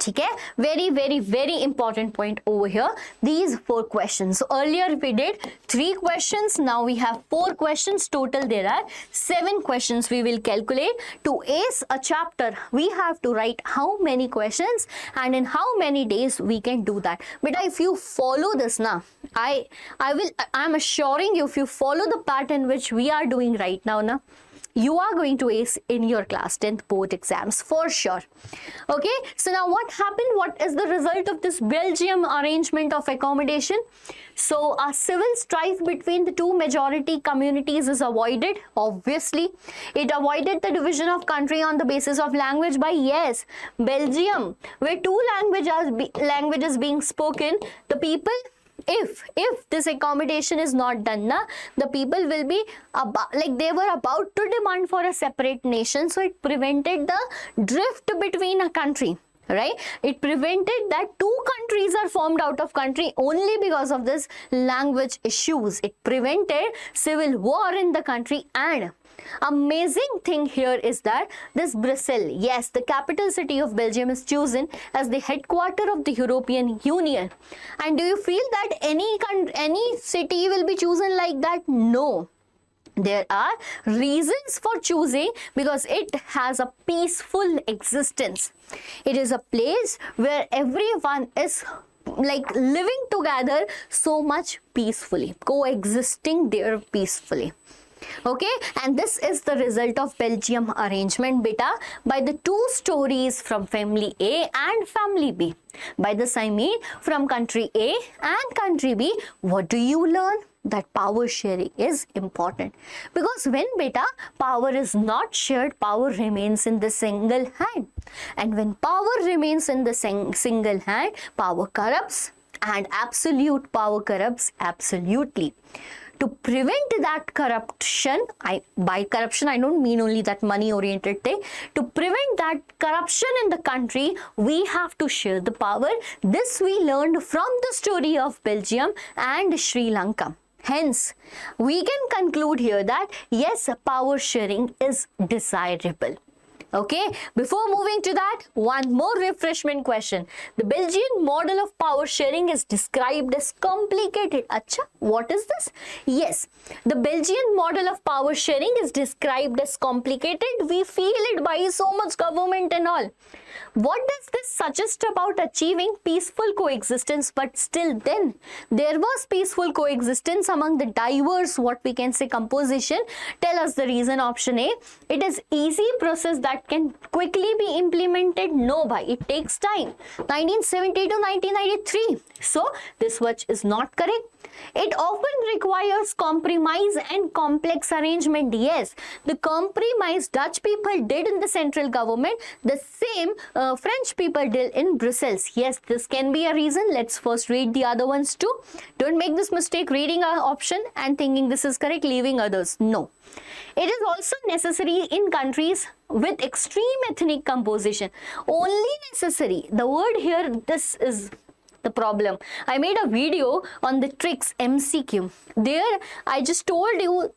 Okay? Very, very, very important point over here. These 4 questions. So earlier we did 3 questions. Now we have 4 questions. Total there are 7 questions we will calculate. To ace a chapter, we have to write how many questions and in how many days we can do that. But if you follow this now, I'm assuring you, if you follow the pattern which we are doing right now, you are going to ace in your class 10th board exams for sure. Okay, so now what happened? What is the result of this Belgium arrangement of accommodation? So a civil strife between the 2 majority communities is avoided. Obviously, it avoided the division of country on the basis of language by, yes, Belgium, where 2 languages being spoken, the people, if this accommodation is not done, the people will be they were about to demand for a separate nation. So it prevented the drift between a country, right? It prevented that 2 countries are formed out of country only because of this language issues. It prevented civil war in the country. And amazing thing here is that this Brussels, yes, the capital city of Belgium, is chosen as the headquarter of the European Union. And do you feel that any city will be chosen like that? No. There are reasons for choosing, because it has a peaceful existence. It is a place where everyone is like living together so much peacefully, coexisting there peacefully. Okay, and this is the result of Belgium arrangement, beta, by the 2 stories from family A and family B. By this I mean from country A and country B. What do you learn? That power sharing is important, because when beta power is not shared, power remains in the single hand, and when power remains in the single hand, power corrupts, and absolute power corrupts absolutely. to prevent that corruption, by corruption I don't mean only that money oriented thing, to prevent that corruption in the country, we have to share the power. This we learned from the story of Belgium and Sri Lanka. Hence, we can conclude here that yes, power sharing is desirable. Okay, before moving to that, one more refreshment question. The Belgian model of power sharing is described as complicated. Acha, what is this? Yes, the Belgian model of power sharing is described as complicated. We feel it by so much government and all. What does this suggest about achieving peaceful coexistence? But still then, there was peaceful coexistence among the diverse, what we can say, composition. Tell us the reason. Option A, it is easy process that can quickly be implemented. No, bhai, it takes time. 1970 to 1993. So, this much is not correct. It often requires compromise and complex arrangement. Yes, the compromise Dutch people did in the central government, the same French people did in Brussels. Yes, this can be a reason. Let's first read the other ones too. Don't make this mistake reading an option and thinking this is correct, leaving others. No. It is also necessary in countries with extreme ethnic composition. Only necessary. The word here, this is the problem. I made a video on the tricks MCQ. There, I just told you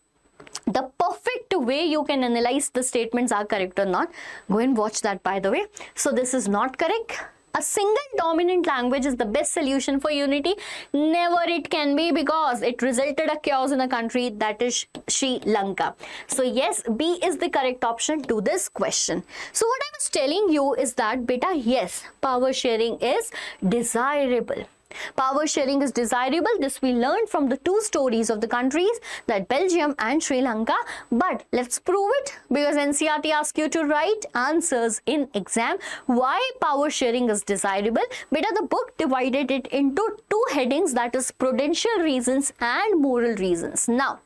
the perfect way you can analyze the statements are correct or not. Go and watch that, by the way. So this is not correct. A single dominant language is the best solution for unity. Never it can be, because it resulted a chaos in a country, that is Sri Lanka. So yes, B is the correct option to this question. So what I was telling you is that, beta, yes, power sharing is desirable. Power sharing is desirable. This we learned from the two stories of the countries, that Belgium and Sri Lanka. But let's prove it, because NCERT asks you to write answers in exam. Why power sharing is desirable? Beta, the book divided it into two headings, that is prudential reasons and moral reasons. Now,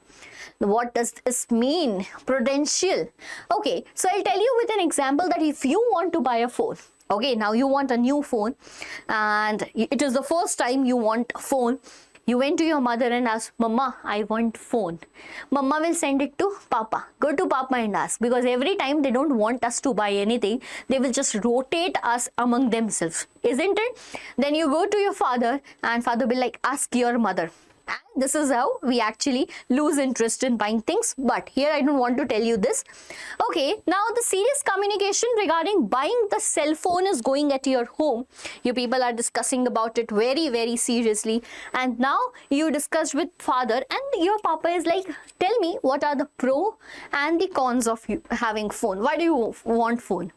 what does this mean? Prudential. Okay, so I'll tell you with an example that if you want to buy a phone, okay, now you want a new phone and it is the first time you want a phone. You went to your mother and asked, Mama, I want phone. Mama will send it to Papa. Go to Papa and ask, because every time they don't want us to buy anything, they will just rotate us among themselves. Isn't it? Then you go to your father and father will like, ask your mother. And this is how we actually lose interest in buying things. But here I don't want to tell you this. Okay, now the serious communication regarding buying the cell phone is going at your home. You people are discussing about it very, very seriously. And now you discussed with father and your papa is like, tell me what are the pro and the cons of you having phone. Why do you want phone?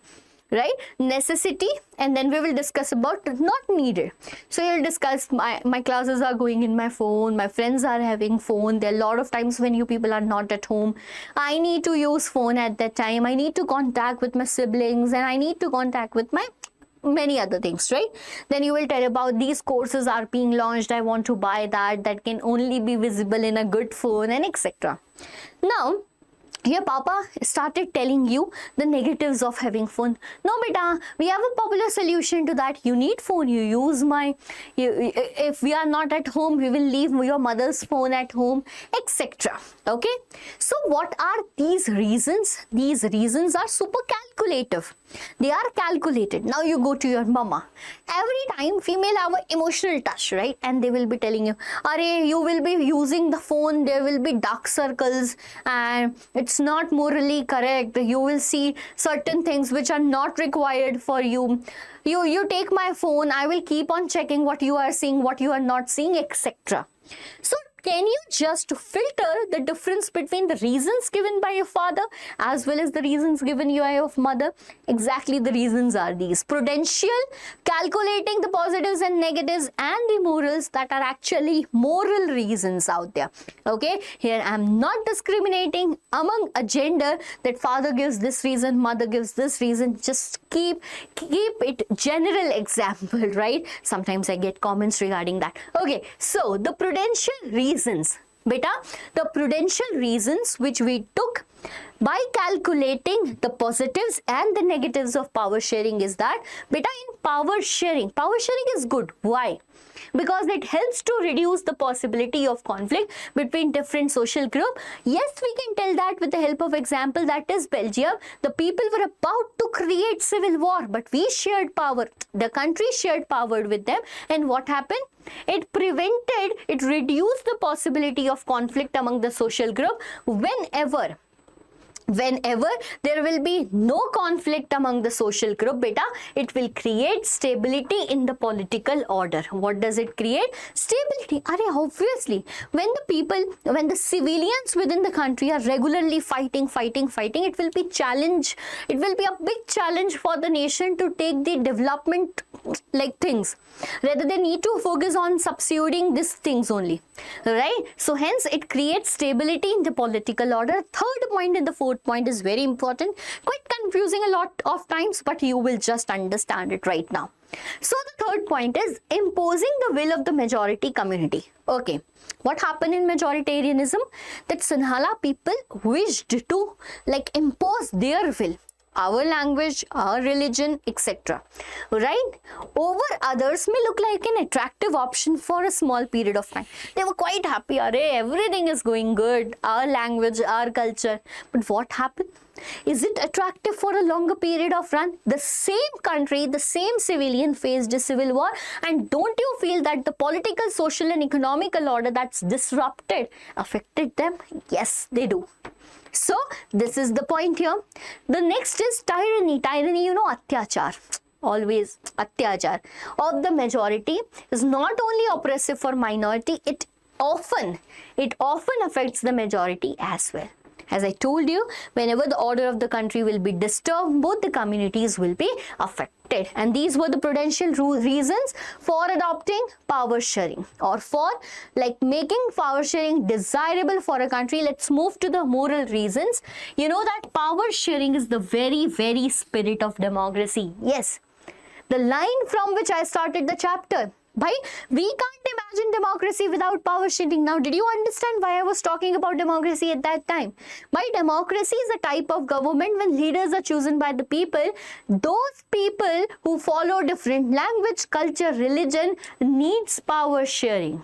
Right? Necessity, and then we will discuss about not needed. So you'll discuss my classes are going in my phone, my friends are having phone, there are a lot of times when you people are not at home. I need to use phone at that time. I need to contact with my siblings and I need to contact with my many other things, right? Then you will tell about these courses are being launched. I want to buy that can only be visible in a good phone and etc. Now, here Papa started telling you the negatives of having phone. No beta, we have a popular solution to that. You need phone, you use if we are not at home, we will leave your mother's phone at home, etc. Okay. So what are these reasons? These reasons are super calculative. They are calculated. Now you go to your mama. Every time female have an emotional touch, right? And they will be telling you, Are, you will be using the phone, there will be dark circles and it's not morally correct. You will see certain things which are not required for you. You take my phone, I will keep on checking what you are seeing, what you are not seeing, etc. So can you just filter the difference between the reasons given by your father as well as the reasons given by your mother? Exactly, the reasons are these: prudential, calculating the positives and negatives, and the morals, that are actually moral reasons out there. Okay, here I am not discriminating among a gender that father gives this reason, mother gives this reason. Just keep it general example, right? Sometimes I get comments regarding that. Okay, so the prudential reasons, beta, the prudential reasons which we took by calculating the positives and the negatives of power sharing is that, beta, in power sharing is good. Why? because it helps to reduce the possibility of conflict between different social groups. Yes, we can tell that with the help of example, that is Belgium. The people were about to create civil war, but we shared power. The country shared power with them, and what happened? It reduced the possibility of conflict among the social group. Whenever there will be no conflict among the social group, beta, it will create stability in the political order. What does it create? Stability. Obviously, when the civilians within the country are regularly fighting, it will be challenge. It will be a big challenge for the nation to take the development like things. Rather, they need to focus on subsiding these things only, right? So hence it creates stability in the political order. Third point and the fourth point is very important, quite confusing a lot of times, but you will just understand it right now. So the third point is imposing the will of the majority community. Okay, what happened in majoritarianism? That Sinhala people wished to impose their will, our language, our religion, etc. right, over others may look like an attractive option for a small period of time. They were quite happy, everything is going good, our language, our culture. But what happened? Is it attractive for a longer period of run? The same country, the same civilian faced a civil war, and don't you feel that the political, social and economical order that's disrupted affected them? Yes, they do. So this is the point here. The next is tyranny. Tyranny, atyachar. Always atyachar of the majority is not only oppressive for minority, it often affects the majority as well. As I told you, whenever the order of the country will be disturbed, both the communities will be affected. And these were the prudential reasons for adopting power sharing, or for making power sharing desirable for a country. Let's move to the moral reasons. You know that power sharing is the very, very spirit of democracy. Yes, the line from which I started the chapter. We can't imagine democracy without power sharing. Now, did you understand why I was talking about democracy at that time? Democracy is a type of government when leaders are chosen by the people. Those people who follow different language, culture, religion needs power sharing,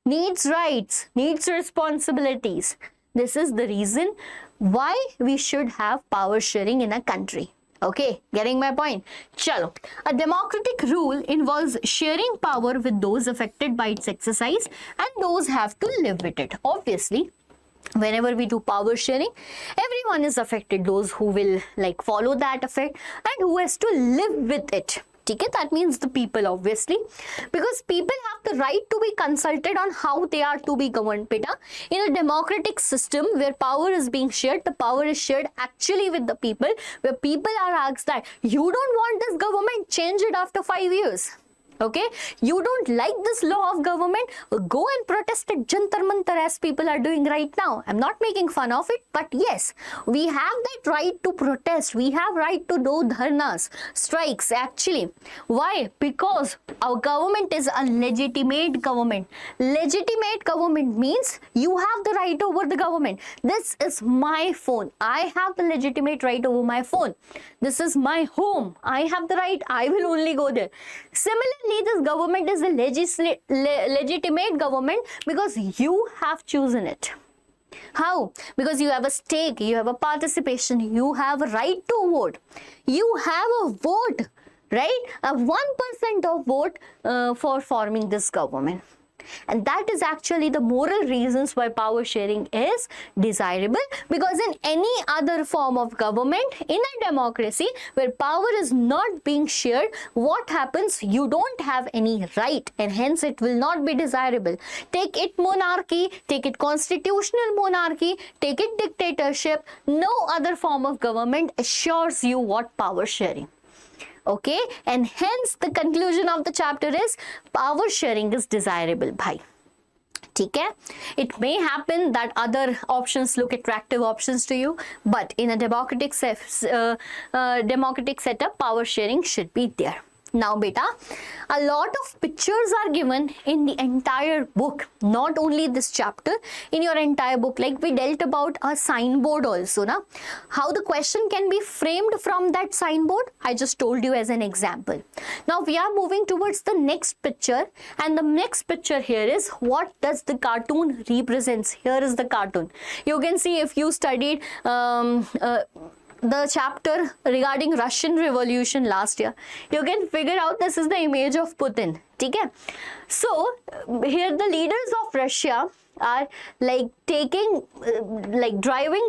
needs rights, needs responsibilities. This is the reason why we should have power sharing in a country. Okay, getting my point? Chalo. A democratic rule involves sharing power with those affected by its exercise, and those have to live with it. Obviously, whenever we do power sharing, everyone is affected. Those who will follow that effect and who has to live with it. Okay, that means the people, obviously, because people have the right to be consulted on how they are to be governed. In a democratic system where power is being shared, the power is shared actually with the people, where people are asked that you don't want this government, change it after 5 years. Okay, you don't like this law of government, go and protest at Jantar Mantar as people are doing right now. I'm not making fun of it, but yes, we have that right to protest. We have right to do dharnas, strikes actually. Why? Because our government is a legitimate government. Legitimate government means you have the right over the government. This is my phone. I have the legitimate right over my phone. This is my home. I have the right. I will only go there. Similarly, this government is a legitimate government because you have chosen it. How? Because you have a stake, you have a participation, you have a right to vote. You have a vote, right? A 1% of vote for forming this government. And that is actually the moral reasons why power sharing is desirable, because in any other form of government, in a democracy where power is not being shared, what happens? You don't have any right, and hence it will not be desirable. Take it monarchy, take it constitutional monarchy, take it dictatorship, no other form of government assures you what power sharing. Okay, and hence the conclusion of the chapter is power sharing is desirable. Bhai. Okay? It may happen that other options look attractive options to you, but in a democratic setup, power sharing should be there. Now beta, a lot of pictures are given in the entire book, not only this chapter, in your entire book. Like we dealt about a signboard also, na? How the question can be framed from that signboard, I just told you as an example. Now we are moving towards the next picture, and the next picture here is what does the cartoon represents. Here is the cartoon. You can see if you studied the chapter regarding Russian Revolution last year, you can figure out this is the image of Putin. Okay? So here the leaders of Russia are like driving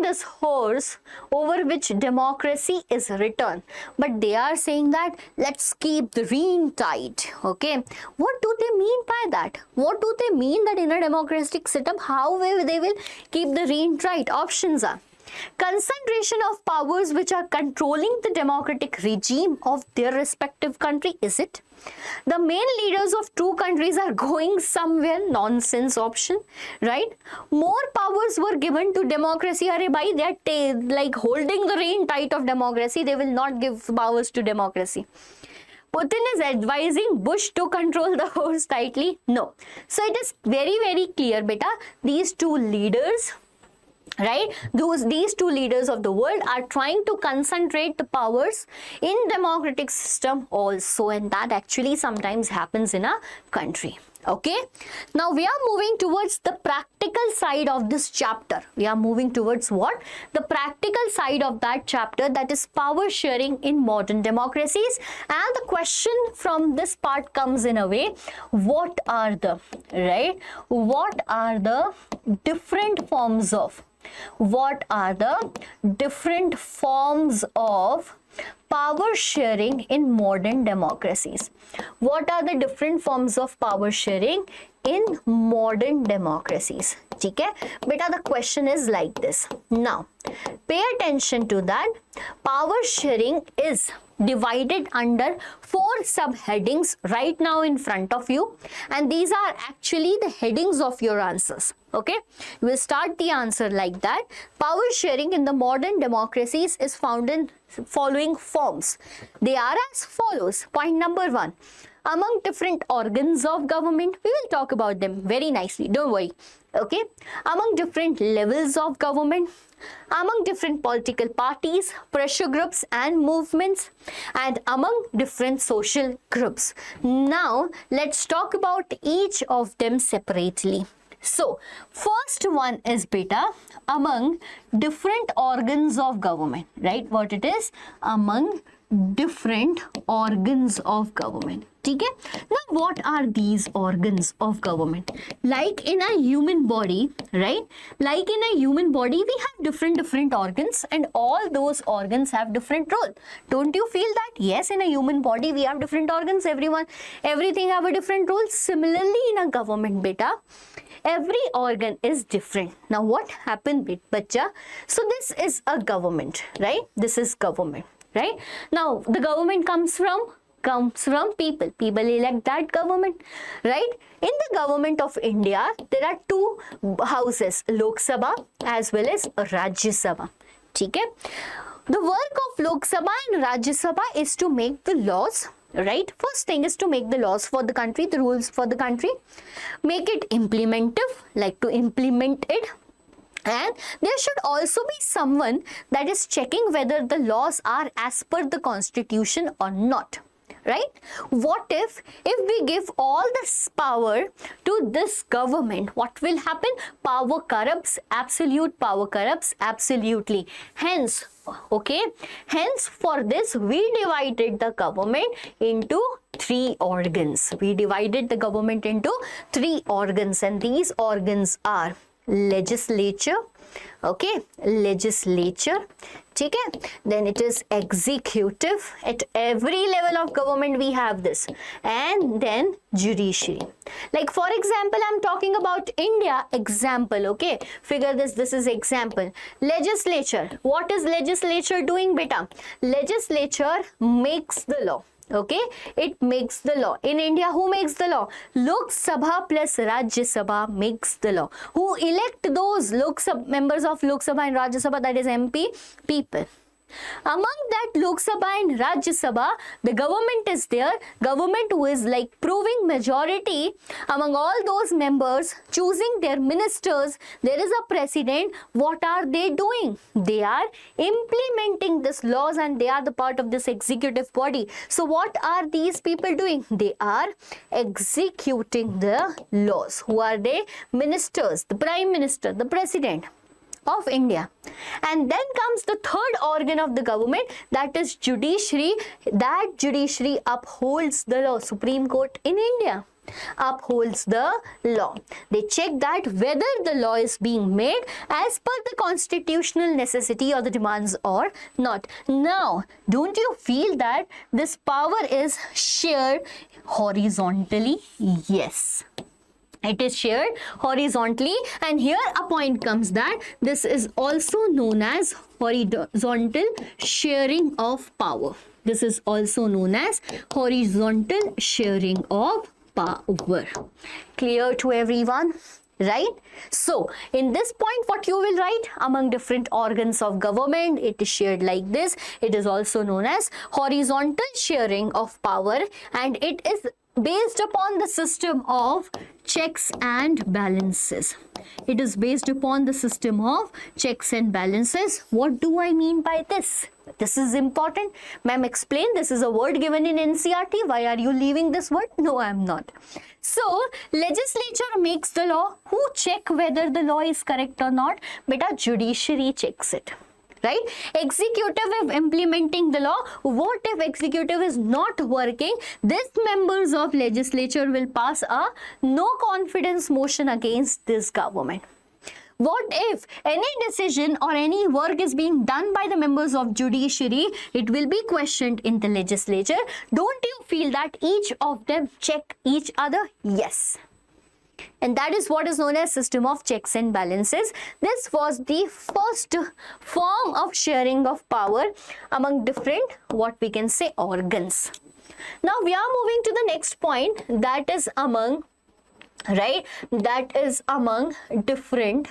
this horse over which democracy is written, but they are saying that let's keep the rein tight. Okay, what do they mean by that? What do they mean that in a democratic setup, how they will keep the rein tight? Options are concentration of powers which are controlling the democratic regime of their respective country. Is it the main leaders of two countries are going somewhere? Nonsense option, right? More powers were given to democracy. Are by they are like holding the rein tight of democracy. They will not give powers to democracy. Putin is advising Bush to control the horse tightly. No. So it is very, very clear, beta. These two leaders, right, these two leaders of the world are trying to concentrate the powers in democratic system also, and that actually sometimes happens in a country. Okay, now we are moving towards the practical side of this chapter. We are moving towards what? The practical side of that chapter, that is power sharing in modern democracies. And the question from this part comes in a way, what are the, right, what are the different forms of, what are the different forms of power sharing in modern democracies? What are the different forms of power sharing in modern democracies? Okay, beta, the question is like this. Now pay attention to that. Power sharing is divided under 4 subheadings right now in front of you, and these are actually the headings of your answers. Okay, we will start the answer like that. Power sharing in the modern democracies is found in following forms. They are as follows. Point number 1, among different organs of government. We will talk about them very nicely, don't worry. Okay, among different levels of government, among different political parties, pressure groups and movements, and among different social groups. Now let's talk about each of them separately. So first one is beta, among different organs of government, right? What it is? Among different organs of government. Okay? Now what are these organs of government? Like in a human body, right? Like in a human body, we have different organs, and all those organs have different role. Don't you feel that? Yes, in a human body we have different organs, everything have a different role. Similarly in a government, beta, every organ is different. Now what happened, bacha? So this is a government, right? This is government, right? Now the government comes from people. People elect that government, right? In the government of India, there are 2 houses, Lok Sabha as well as Rajya Sabha. Okay? The work of Lok Sabha and Rajya Sabha is to make the laws, right? First thing is to make the laws for the country, the rules for the country, make it implementive, like to implement it. And there should also be someone that is checking whether the laws are as per the constitution or not. Right? What if we give all this power to this government? What will happen? Power corrupts, absolute power corrupts absolutely. Hence, okay, hence for this we divided the government into 3 organs. We divided the government into 3 organs, and these organs are legislature, okay, legislature, okay, then it is executive. At every level of government we have this, and then judiciary. Like for example, I'm talking about India example, okay, figure this is example. Legislature, what is legislature doing, beta? Legislature makes the law. Okay, it makes the law. In India, who makes the law? Lok Sabha plus Rajya Sabha makes the law. Who elect those members of Lok Sabha and Rajya Sabha, that is MP? People. Among that Lok Sabha and Rajya Sabha, the government is there. Government who is like proving majority among all those members, choosing their ministers. There is a president. What are they doing? They are implementing these laws and they are the part of this executive body. So what are these people doing? They are executing the laws. Who are they? Ministers, the Prime Minister, the President of India. And then comes the third organ of the government, that is judiciary. That judiciary upholds the law. Supreme Court in India upholds the law. They check that whether the law is being made as per the constitutional necessity or the demands or not. Now, don't you feel that this power is shared horizontally? Yes. It is shared horizontally, and here a point comes that this is also known as horizontal sharing of power. This is also known as horizontal sharing of power. Clear to everyone? Right? So, in this point, what you will write? Among different organs of government, it is shared like this. It is also known as horizontal sharing of power, and it is based upon the system of checks and balances. It is based upon the system of checks and balances. What do I mean by this? This is important. Ma'am, explain. This is a word given in NCERT. Why are you leaving this word? No, I am not. So, legislature makes the law. Who check whether the law is correct or not? Beta, judiciary checks it. Right? Executive is implementing the law. What if executive is not working? These members of legislature will pass a no confidence motion against this government. What if any decision or any work is being done by the members of judiciary? It will be questioned in the legislature. Don't you feel that each of them check each other? Yes. And that is what is known as system of checks and balances. This was the first form of sharing of power among different, what we can say, organs. Now we are moving to the next point, that is among, right, that is among different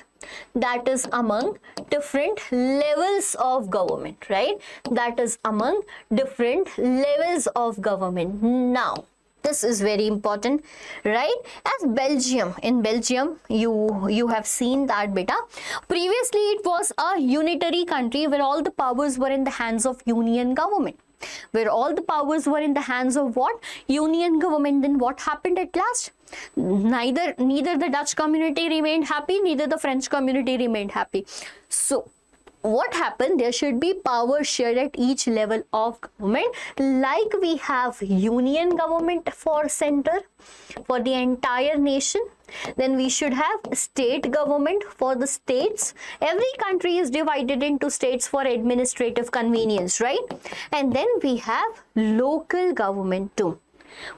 levels of government, right? That is among different levels of government. Now, this is very important, right? As Belgium, in Belgium, you have seen that beta. Previously, it was a unitary country where all the powers were in the hands of union government. Where all the powers were in the hands of what? Union government. Then what happened at last? Neither the Dutch community remained happy, neither the French community remained happy. So, what happened? There should be power shared at each level of government. Like we have union government for center, for the entire nation. Then we should have state government for the states. Every country is divided into states for administrative convenience, right? And then we have local government too.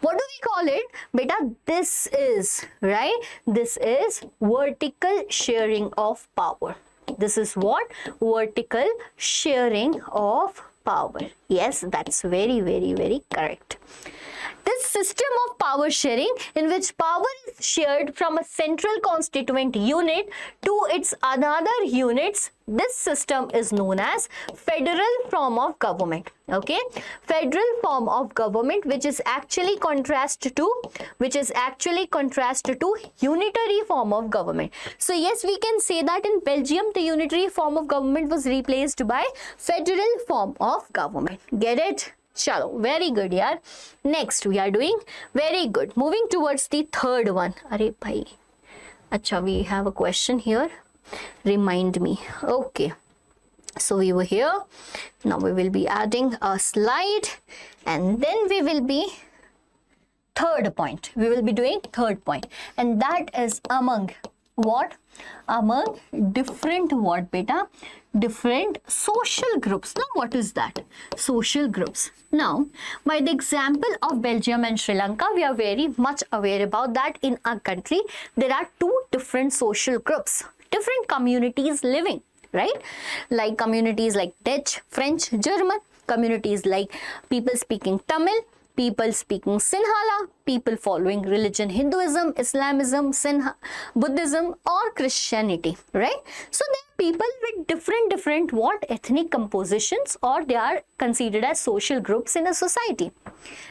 What do we call it? Beta, this is, right? This is vertical sharing of power. This is what? Vertical sharing of power. Yes, that's very, very, very correct. This system of power sharing, in which power is shared from a central constituent unit to its other units, this system is known as federal form of government. Okay, federal form of government, which is actually contrast to unitary form of government. So yes, we can say that in Belgium, the unitary form of government was replaced by federal form of government. Get it? Chalo, very good, yaar. Next, we are doing very good. Moving towards the third one. Arey bhai. Acha, we have a question here. Remind me. Okay. So we were here. Now we will be adding a slide, and then we will be third point. We will be doing third point, and that is among what? Among different what, beta? Different social groups. Now, what is that? Social groups. Now, by the example of Belgium and Sri Lanka, we are very much aware about that in our country. There are two different social groups, different communities living, right? Like communities like Dutch, French, German, communities like people speaking Tamil, people speaking Sinhala, people following religion, Hinduism, Islamism, Buddhism, or Christianity, right? So there are people with different what ethnic compositions, or they are considered as social groups in a society,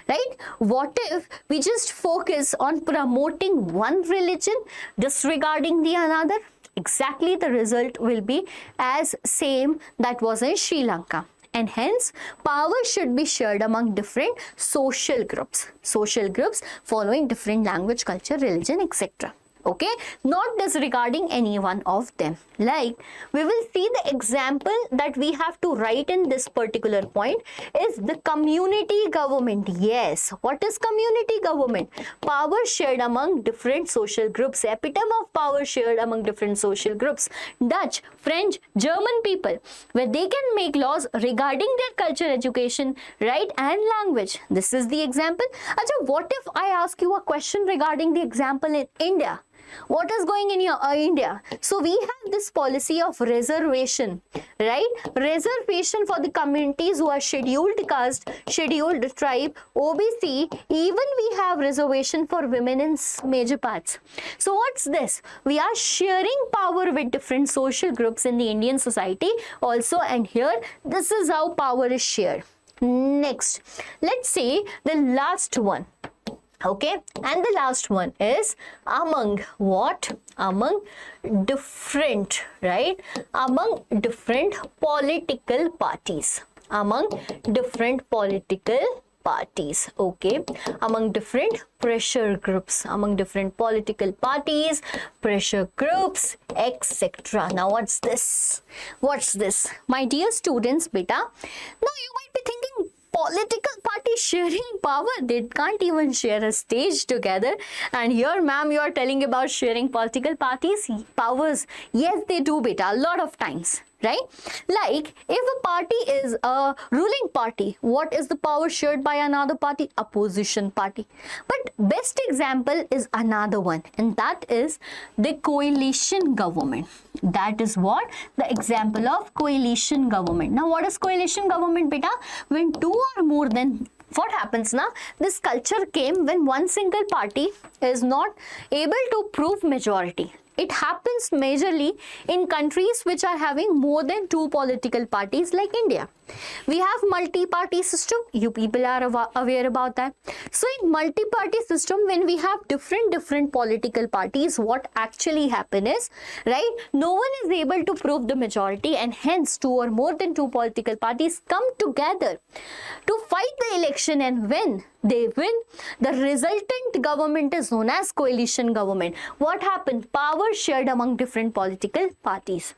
right? What if we just focus on promoting one religion, disregarding the another? Exactly, the result will be as same that was in Sri Lanka. And hence, power should be shared among different social groups following different language, culture, religion, etc. Okay, not disregarding any one of them. Like, we will see the example that we have to write in this particular point is the community government. Yes, what is community government? Power shared among different social groups. Epitome of power shared among different social groups. Dutch, French, German people, where they can make laws regarding their culture, education, right, and language. This is the example. Achha, what if I ask you a question regarding the example in India? What is going in your India? So we have this policy of reservation, right? Reservation for the communities who are scheduled caste, scheduled tribe, OBC. Even we have reservation for women in major parts. So what's this? We are sharing power with different social groups in the Indian society also, and here this is how power is shared. Next, let's say the last one. Okay, and the last one is among what? Among different, right? Among different political parties. Among different political parties. Okay, among different pressure groups, among different political parties, pressure groups, etc. Now what's this? What's this? My dear students, beta, now you might be thinking, political parties sharing power, they can't even share a stage together. And here, ma'am, you are telling about sharing political parties powers. Yes, they do, beta, a lot of times, right? Like, if a party is a ruling party, what is the power shared by another party? Opposition party. But best example is another one, and that is the coalition government. That is what? The example of coalition government. Now, what is coalition government, beta? When two or more than, what happens now? This culture came when one single party is not able to prove majority. It happens majorly in countries which are having more than two political parties like India. We have multi-party system. You people are aware about that. So in multi-party system, when we have different political parties, what actually happen is, right, no one is able to prove the majority, and hence two or more than two political parties come together to fight the election, and when they win, the resultant government is known as coalition government. What happened? Power shared among different political parties.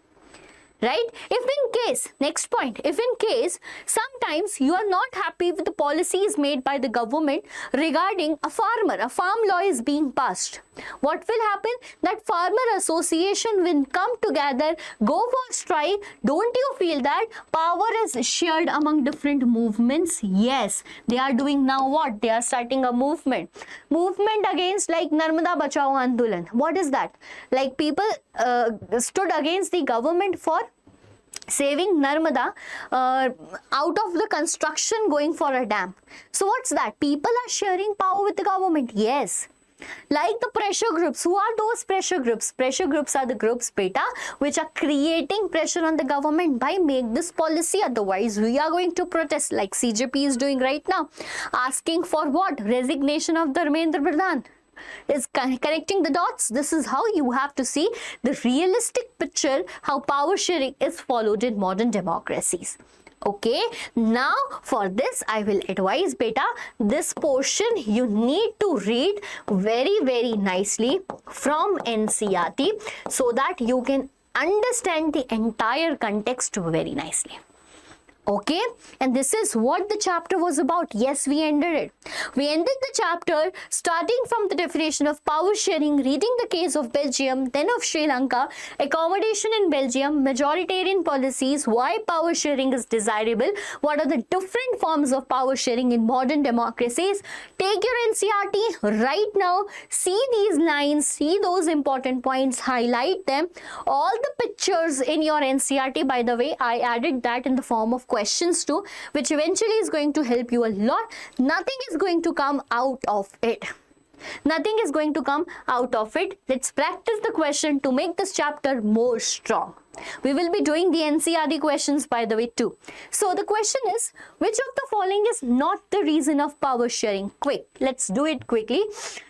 Right? If in case, next point, if in case sometimes you are not happy with the policies made by the government regarding a farm law is being passed, what will happen? That farmer association will come together, go for strike. Don't you feel that power is shared among different movements? Yes, they are doing now what? They are starting a movement against, like, Narmada Bachao Andolan. What is that? Like, people stood against the government for saving Narmada out of the construction going for a dam. So what's that? People are sharing power with the government. Yes. Like the pressure groups. Who are those pressure groups? Pressure groups are the groups, beta, which are creating pressure on the government by make this policy. Otherwise, we are going to protest, like CJP is doing right now. Asking for what? Resignation of Dharmendra Pradhan. Is connecting the dots. This is how you have to see the realistic picture, how power sharing is followed in modern democracies. Okay, now for this I will advise, beta, this portion you need to read very nicely from NCERT so that you can understand the entire context very nicely. Okay, and this is what the chapter was about. Yes, we ended it. We ended the chapter starting from the definition of power sharing, reading the case of Belgium, then of Sri Lanka, accommodation in Belgium, majoritarian policies, why power sharing is desirable, what are the different forms of power sharing in modern democracies. Take your NCERT right now, see these lines, see those important points, highlight them. All the pictures in your NCERT, by the way, I added that in the form of questions too, which eventually is going to help you a lot. Nothing is going to come out of it. Nothing is going to come out of it. Let's practice the question to make this chapter more strong. We will be doing the NCERT questions, by the way, too. So the question is, which of the following is not the reason of power sharing? Quick, let's do it quickly.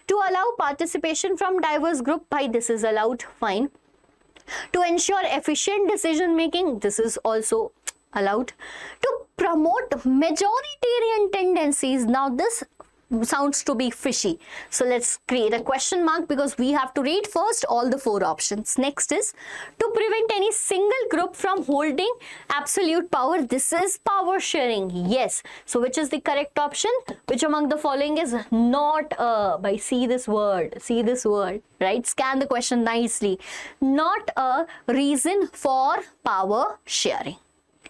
To allow participation from diverse group, by this is allowed, fine. To ensure efficient decision making, this is also allowed. To promote majoritarian tendencies, now this sounds to be fishy. So let's create a question mark because we have to read first all the 4 options. Next is to prevent any single group from holding absolute power. This is power sharing. Yes. So which is the correct option? Which among the following is not by see this word, right? Scan the question nicely. Not a reason for power sharing.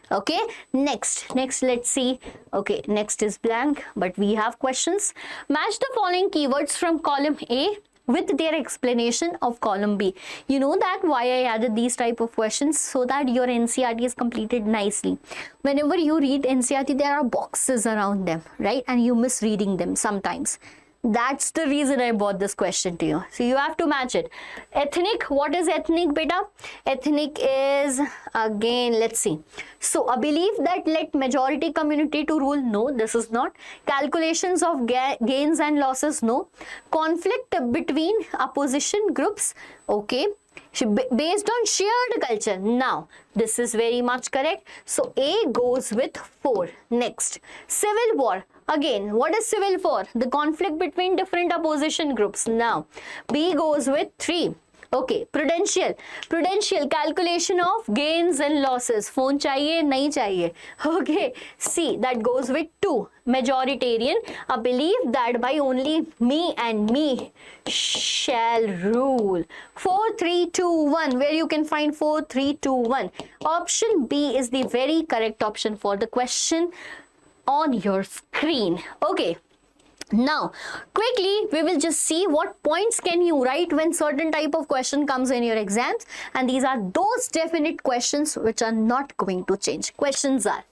Okay, next let's see. Okay, next is blank, but we have questions. Match the following keywords from column A with their explanation of column B. You know that why I added these type of questions, so that your NCERT is completed nicely. Whenever you read NCERT, there are boxes around them, right? And you miss reading them sometimes. That's the reason I brought this question to you. So you have to match it. Ethnic, what is ethnic, beta? Ethnic is, again, let's see. So a belief that let majority community to rule, no, this is not. Calculations of gains and losses, no. Conflict between opposition groups, okay. Based on shared culture. Now, this is very much correct. So A goes with 4. Next, civil war. Again, what is civil war? The conflict between different opposition groups. Now, B goes with 3. Okay, prudential calculation of gains and losses. Phone chahiye, nahi chahiye. Okay, C, that goes with 2. Majoritarian, a belief that by only me and me shall rule. 4, 3, 2, 1. Where you can find 4, 3, 2, 1. Option B is the very correct option for the question on your screen. Okay. Now, quickly, we will just see what points can you write when certain type of question comes in your exams. And these are those definite questions which are not going to change. Questions are,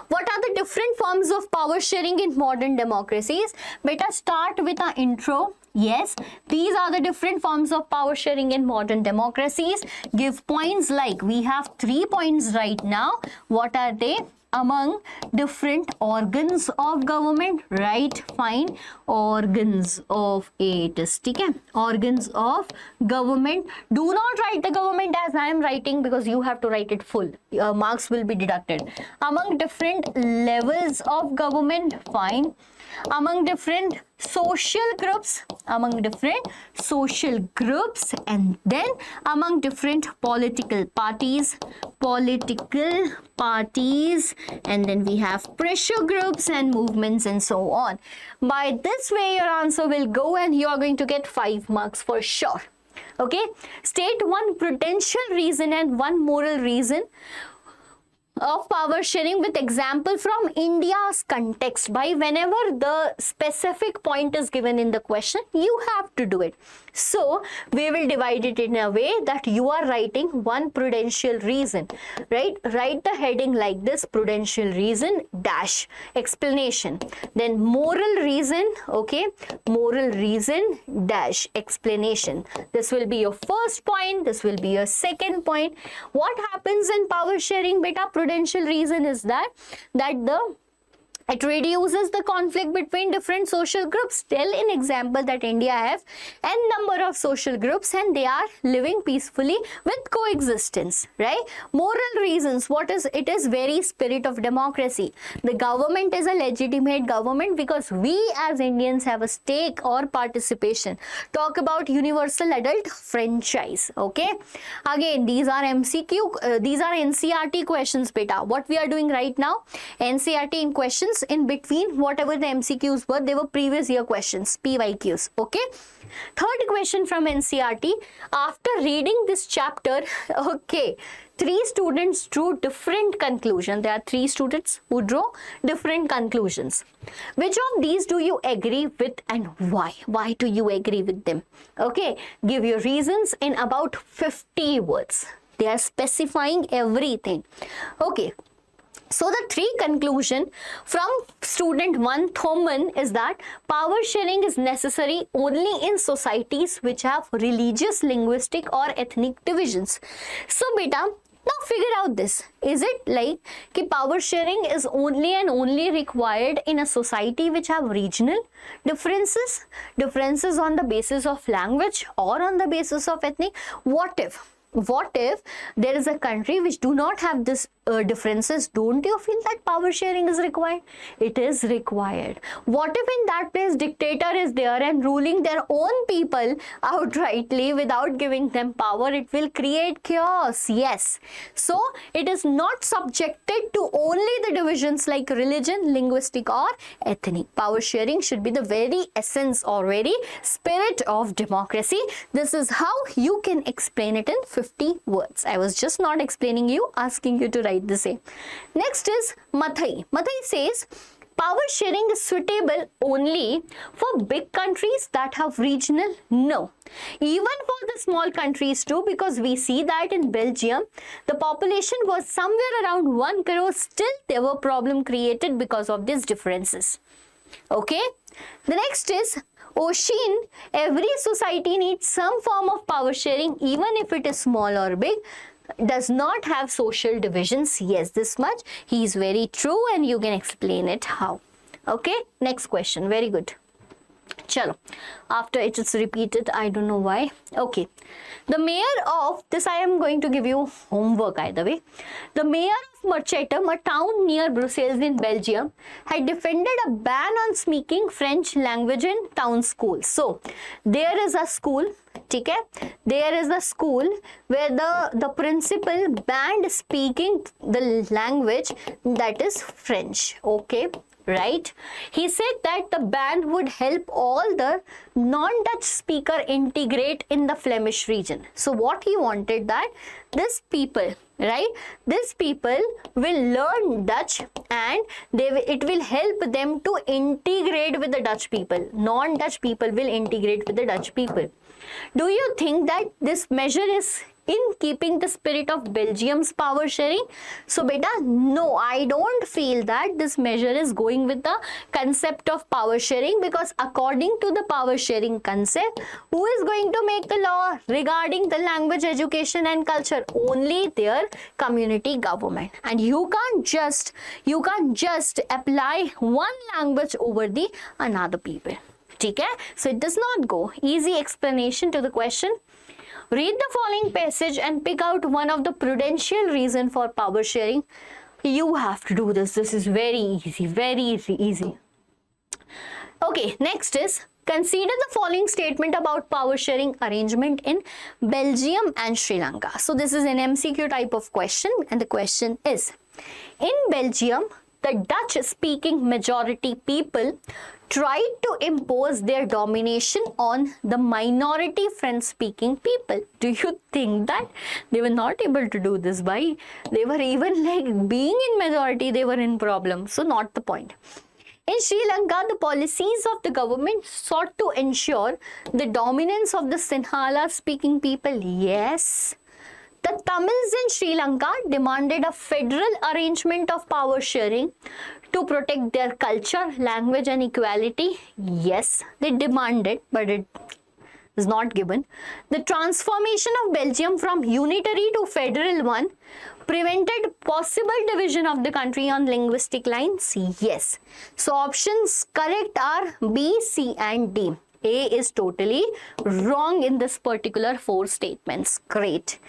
what are the different forms of power sharing in modern democracies? Better start with an intro. Yes, these are the different forms of power sharing in modern democracies. Give points like, we have 3 points right now. What are they? Among different organs of government, right? Fine. Organs of it is, okay? Organs of government. Do not write the government as I am writing, because you have to write it full. Marks will be deducted. Among different levels of government, fine. Among different social groups, and then among different political parties, and then we have pressure groups and movements and so on. By this way, your answer will go and you are going to get 5 marks for sure. Okay, state one prudential reason and one moral reason of power sharing with example from India's context. By whenever the specific point is given in the question, you have to do it. So we will divide it in a way that you are writing one prudential reason, right? Write the heading like this: prudential reason dash explanation. Then moral reason, okay, moral reason dash explanation. This will be your first point. This will be your second point. What happens in power sharing, beta? Prudential reason is that it reduces the conflict between different social groups. Tell in example that India have n number of social groups and they are living peacefully with coexistence, right? Moral reasons, what is it? Is very spirit of democracy. The government is a legitimate government because we as Indians have a stake or participation. Talk about universal adult franchise, okay? Again, these are MCQ, these are NCERT questions, beta. What we are doing right now, NCERT in questions. In between, whatever the MCQs were, they were previous year questions, PYQs, okay? Third question from NCERT. After reading this chapter, okay, 3 students drew different conclusions. There are 3 students who drew different conclusions. Which of these do you agree with and why? Why do you agree with them? Okay, give your reasons in about 50 words. They are specifying everything. Okay. So the three conclusion from student 1 Thoman is that power sharing is necessary only in societies which have religious, linguistic or ethnic divisions. So beta, now figure out this. Is it like कि power sharing is only and only required in a society which have regional differences on the basis of language or on the basis of ethnic? What if there is a country which do not have this differences? Don't you feel that power sharing is required? It is required. What if in that place dictator is there and ruling their own people outrightly without giving them power? It will create chaos. Yes. So it is not subjected to only the divisions like religion, linguistic or ethnic. Power sharing should be the very essence or very spirit of democracy. This is how you can explain it in 50 words. I was just not explaining you, asking you to write the same. Next is Mathai. Mathai says power sharing is suitable only for big countries that have regional. No, even for the small countries too, because we see that in Belgium the population was somewhere around 1 crore. Still there were problem created because of these differences. Okay, the next is Oshin. Every society needs some form of power sharing, even if it is small or big. Does not have social divisions. Yes, this much he is very true, and you can explain it how. Okay, next question. Very good. Chalo, after it is repeated, I don't know why. Okay, the mayor of this, I am going to give you homework either way. The mayor of Merchatum, a town near Brussels in Belgium, had defended a ban on speaking French language in town schools. So there is a school, okay? There is a school where the principal banned speaking the language that is French. Okay, right? He said that the ban would help all the non-Dutch speaker integrate in the Flemish region. So what he wanted that this people, right? These people will learn Dutch and it will help them to integrate with the Dutch people. Non-Dutch people will integrate with the Dutch people. Do you think that this measure is in keeping the spirit of Belgium's power sharing? So beta, no, I don't feel that this measure is going with the concept of power sharing, because according to the power sharing concept, who is going to make the law regarding the language, education and culture? Only their community government. And you can't just apply one language over the another people. Okay? So it does not go. Easy explanation to the question. Read the following passage and pick out one of the prudential reason for power sharing. You have to do this. This is very easy. Okay, next is consider the following statement about power sharing arrangement in Belgium and Sri Lanka. So this is an MCQ type of question, and the question is, in Belgium, the Dutch speaking majority people tried to impose their domination on the minority French speaking people. Do you think that they were not able to do this? By they were even like being in majority, they were in problem. So not the point. In Sri Lanka, the policies of the government sought to ensure the dominance of the Sinhala speaking people. Yes. The Tamils in Sri Lanka demanded a federal arrangement of power sharing to protect their culture, language and equality. Yes, they demanded, but it is not given. The transformation of Belgium from unitary to federal one prevented possible division of the country on linguistic lines. Yes. So options correct are B, C and D. A is totally wrong in this particular 4 statements. Great.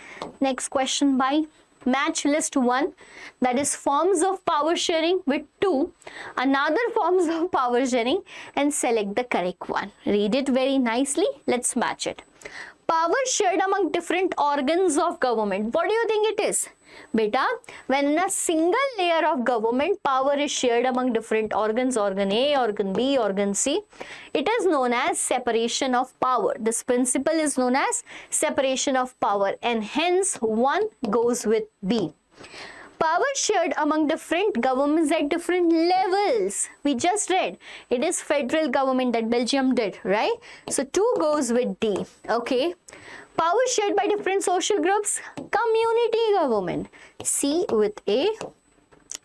Next question by match list 1, that is forms of power sharing, with 2 another forms of power sharing, and select the correct one. Read it very nicely. Let's match it. Power shared among different organs of government. What do you think it is? Beta, when in a single layer of government power is shared among different organs, organ A, organ B, organ C, it is known as separation of power. This principle is known as separation of power, and hence 1 goes with B. Power shared among different governments at different levels. We just read it is federal government that Belgium did, right? So 2 goes with D. Okay. Power shared by different social groups, community government. C with A.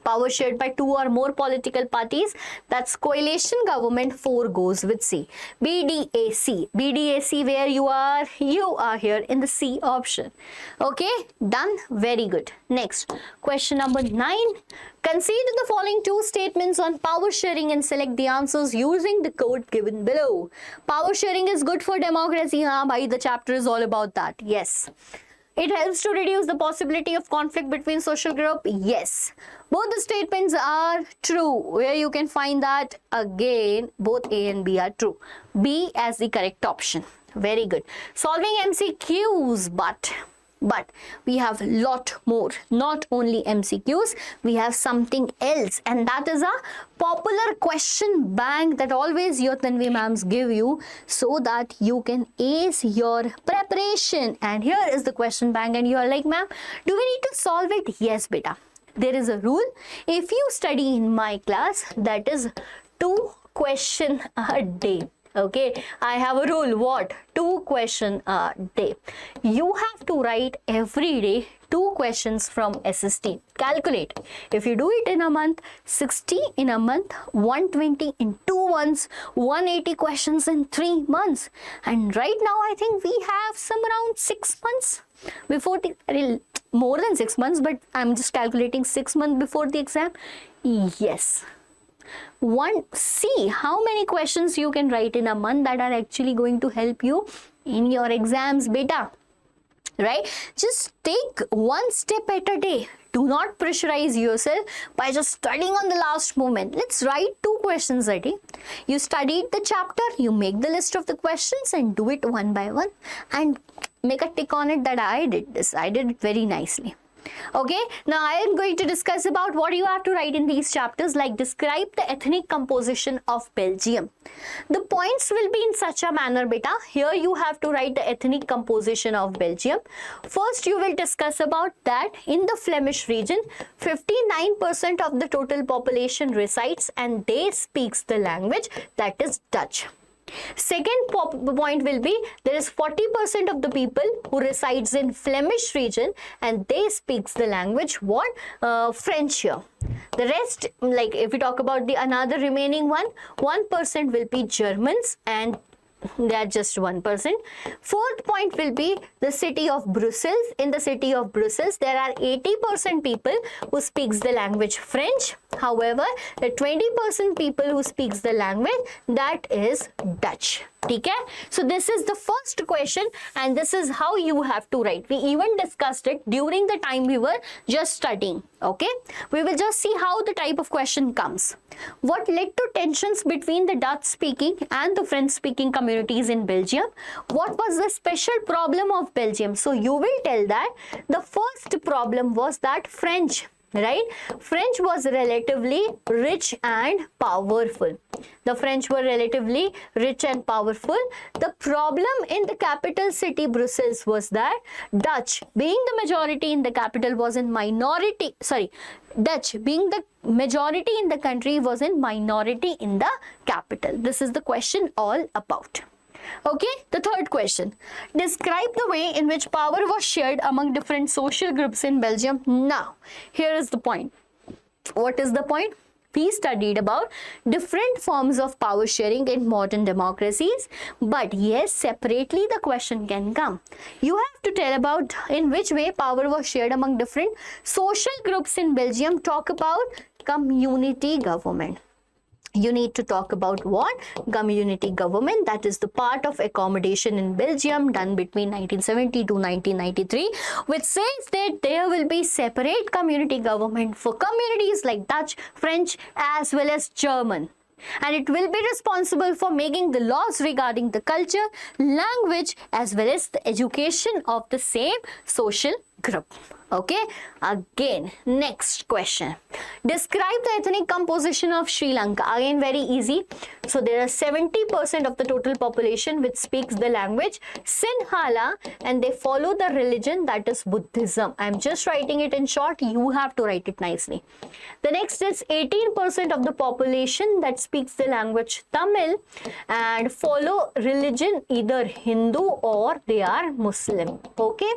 Power shared by 2 or more political parties, that's coalition government. 4 goes with C. BDAC. BDAC, where you are here in the C option. Okay, done. Very good. Next, question number 9. Consider the following 2 statements on power sharing and select the answers using the code given below. Power sharing is good for democracy. Haan, bhai, the chapter is all about that. Yes. It helps to reduce the possibility of conflict between social group. Yes. Both the statements are true. Where you can find that again, both A and B are true. B as the correct option. Very good. Solving MCQs, but we have lot more. Not only MCQs, we have something else, and that is a popular question bank that always your Tanvi ma'ams give you so that you can ace your preparation. And here is the question bank, and you are like, ma'am, do we need to solve it? Yes, beta. There is a rule. If you study in my class, that is 2 questions a day. Okay, I have a rule. What? 2 questions a day. You have to write every day 2 questions from SST. Calculate. If you do it in a month, 60 in a month, 120 in 2 months, 180 questions in 3 months. And right now, I think we have some around 6 months before the, more than 6 months, but I'm just calculating 6 months before the exam. Yes. See how many questions you can write in a month that are actually going to help you in your exams, beta. Right? Just take 1 step at a day. Do not pressurize yourself by just studying on the last moment. Let's write 2 questions a day. You studied the chapter, you make the list of the questions and do it one by one and make a tick on it that I did this. I did it very nicely. Okay, now I am going to discuss about what you have to write in these chapters, like describe the ethnic composition of Belgium. The points will be in such a manner, beta. Here you have to write the ethnic composition of Belgium. First, you will discuss about that in the Flemish region, 59% of the total population resides and they speaks the language that is Dutch. Second point will be there is 40% of the people who resides in Flemish region and they speaks the language what? French here. The rest, like if we talk about the another remaining 1% will be Germans and they are just 1%. Fourth point will be the city of Brussels. In the city of Brussels, there are 80% people who speaks the language French. However, the 20% people who speaks the language that is Dutch. Okay? So this is the first question and this is how you have to write. We even discussed it during the time we were just studying. Okay? We will just see how the type of question comes. What led to tensions between the Dutch speaking and the French speaking communities in Belgium? What was the special problem of Belgium? So you will tell that the first problem was that French. Right? French was relatively rich and powerful. The French were relatively rich and powerful. The problem in the capital city Brussels was that Dutch, being the majority in the capital, was in minority. Sorry, Dutch, being the majority in the country, was in minority in the capital. This is the question all about. Okay, the third question. Describe the way in which power was shared among different social groups in Belgium. Now, here is the point. What is the point? We studied about different forms of power sharing in modern democracies. But yes, separately the question can come. You have to tell about in which way power was shared among different social groups in Belgium. Talk about community government. You need to talk about what? Community government. That is the part of accommodation in Belgium done between 1970 to 1993, which says that there will be separate community government for communities like Dutch, French as well as German. And it will be responsible for making the laws regarding the culture, language as well as the education of the same social group. Okay, again, next question. Describe the ethnic composition of Sri Lanka. Again, very easy. So there are 70% of the total population which speaks the language Sinhala and they follow the religion that is Buddhism. I am just writing it in short. You have to write it nicely. The next is 18% of the population that speaks the language Tamil and follow religion either Hindu or they are Muslim. Okay.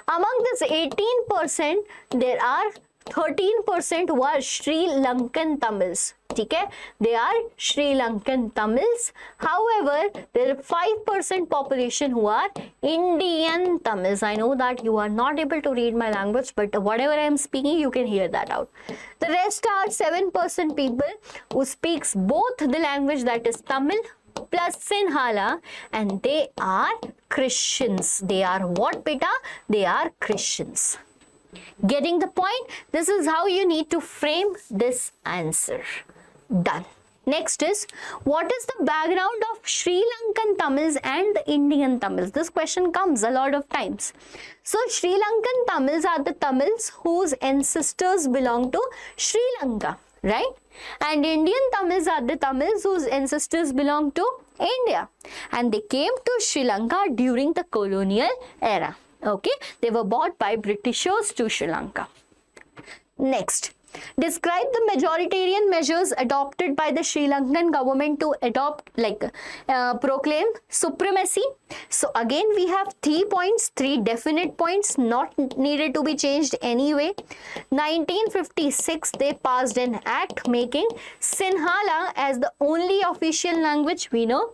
Among this 18%, there are 13% were Sri Lankan Tamils. Okay, they are Sri Lankan Tamils. However, there are 5% population who are Indian Tamils. I know that you are not able to read my language, but whatever I am speaking, you can hear that out. The rest are 7% people who speaks both the language, that is Tamil plus Sinhala, and they are Christians. They are what, beta? They are Christians. Getting the point? This is how you need to frame this answer. Done. Next is, what is the background of Sri Lankan Tamils and the Indian Tamils? This question comes a lot of times. So, Sri Lankan Tamils are the Tamils whose ancestors belong to Sri Lanka, right? And Indian Tamils are the Tamils whose ancestors belong to India. And they came to Sri Lanka during the colonial era. Okay, they were brought by Britishers to Sri Lanka. Next, describe the majoritarian measures adopted by the Sri Lankan government to proclaim supremacy. So again, we have 3 points, 3 definite points, not needed to be changed anyway. 1956, they passed an act making Sinhala as the only official language we know.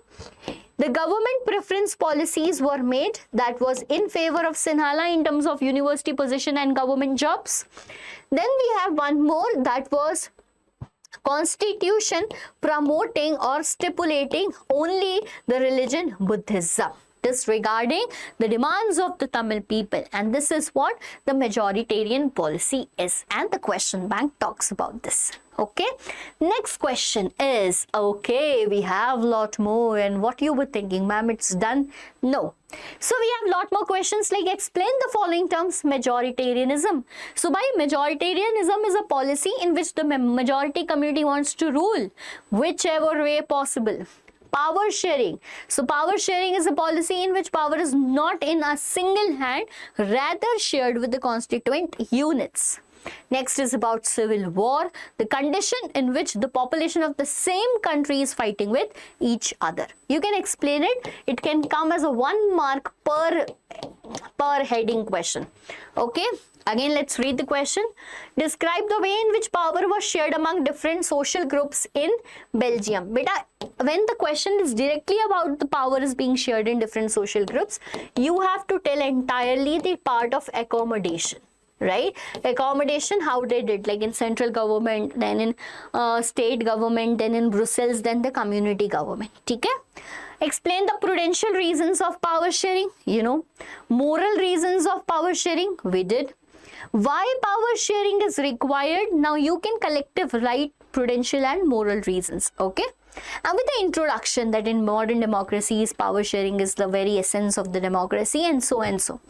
The government preference policies were made that was in favor of Sinhala in terms of university position and government jobs. Then we have one more, that was constitution promoting or stipulating only the religion Buddhism, disregarding the demands of the Tamil people. And this is what the majoritarian policy is. And the question bank talks about this. Okay, next question is, okay, we have a lot more, and what you were thinking, ma'am, it's done? No. So we have a lot more questions like, explain the following terms. Majoritarianism. So by majoritarianism is a policy in which the majority community wants to rule whichever way possible. Power sharing. So power sharing is a policy in which power is not in a single hand, rather shared with the constituent units. Next is about civil war, the condition in which the population of the same country is fighting with each other. You can explain it. It can come as a 1 mark per heading question. Okay. Again, let's read the question. Describe the way in which power was shared among different social groups in Belgium. Beta, when the question is directly about the power is being shared in different social groups, you have to tell entirely the part of accommodation. Right? Accommodation, how they did, like in central government, then in state government, then in Brussels, then the community government. Okay? Explain the prudential reasons of power sharing. You know, moral reasons of power sharing, we did. Why power sharing is required? Now you can collective write prudential and moral reasons. Okay? And with the introduction that in modern democracies, power sharing is the very essence of the democracy, and so and so.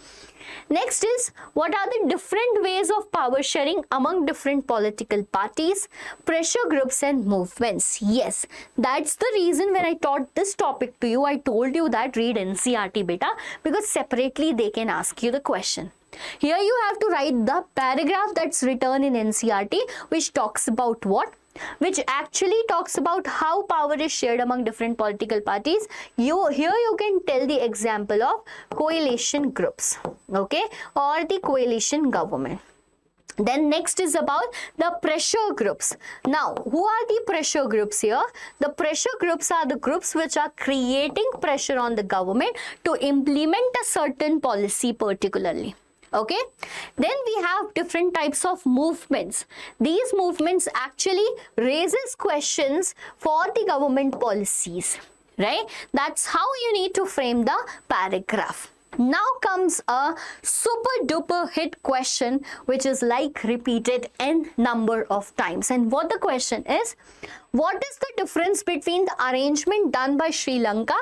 Next is, what are the different ways of power sharing among different political parties, pressure groups and movements? Yes, that's the reason when I taught this topic to you, I told you that read NCERT beta, because separately they can ask you the question. Here you have to write the paragraph that's written in NCERT, which talks about what? Which actually talks about how power is shared among different political parties. Here you can tell the example of coalition groups, okay, or the coalition government. Then next is about the pressure groups. Now, who are the pressure groups here? The pressure groups are the groups which are creating pressure on the government to implement a certain policy particularly. Okay, then we have different types of movements. These movements actually raises questions for the government policies, right? That's how you need to frame the paragraph. Now comes a super duper hit question, which is like repeated n number of times. And what the question is, what is the difference between the arrangement done by Sri Lanka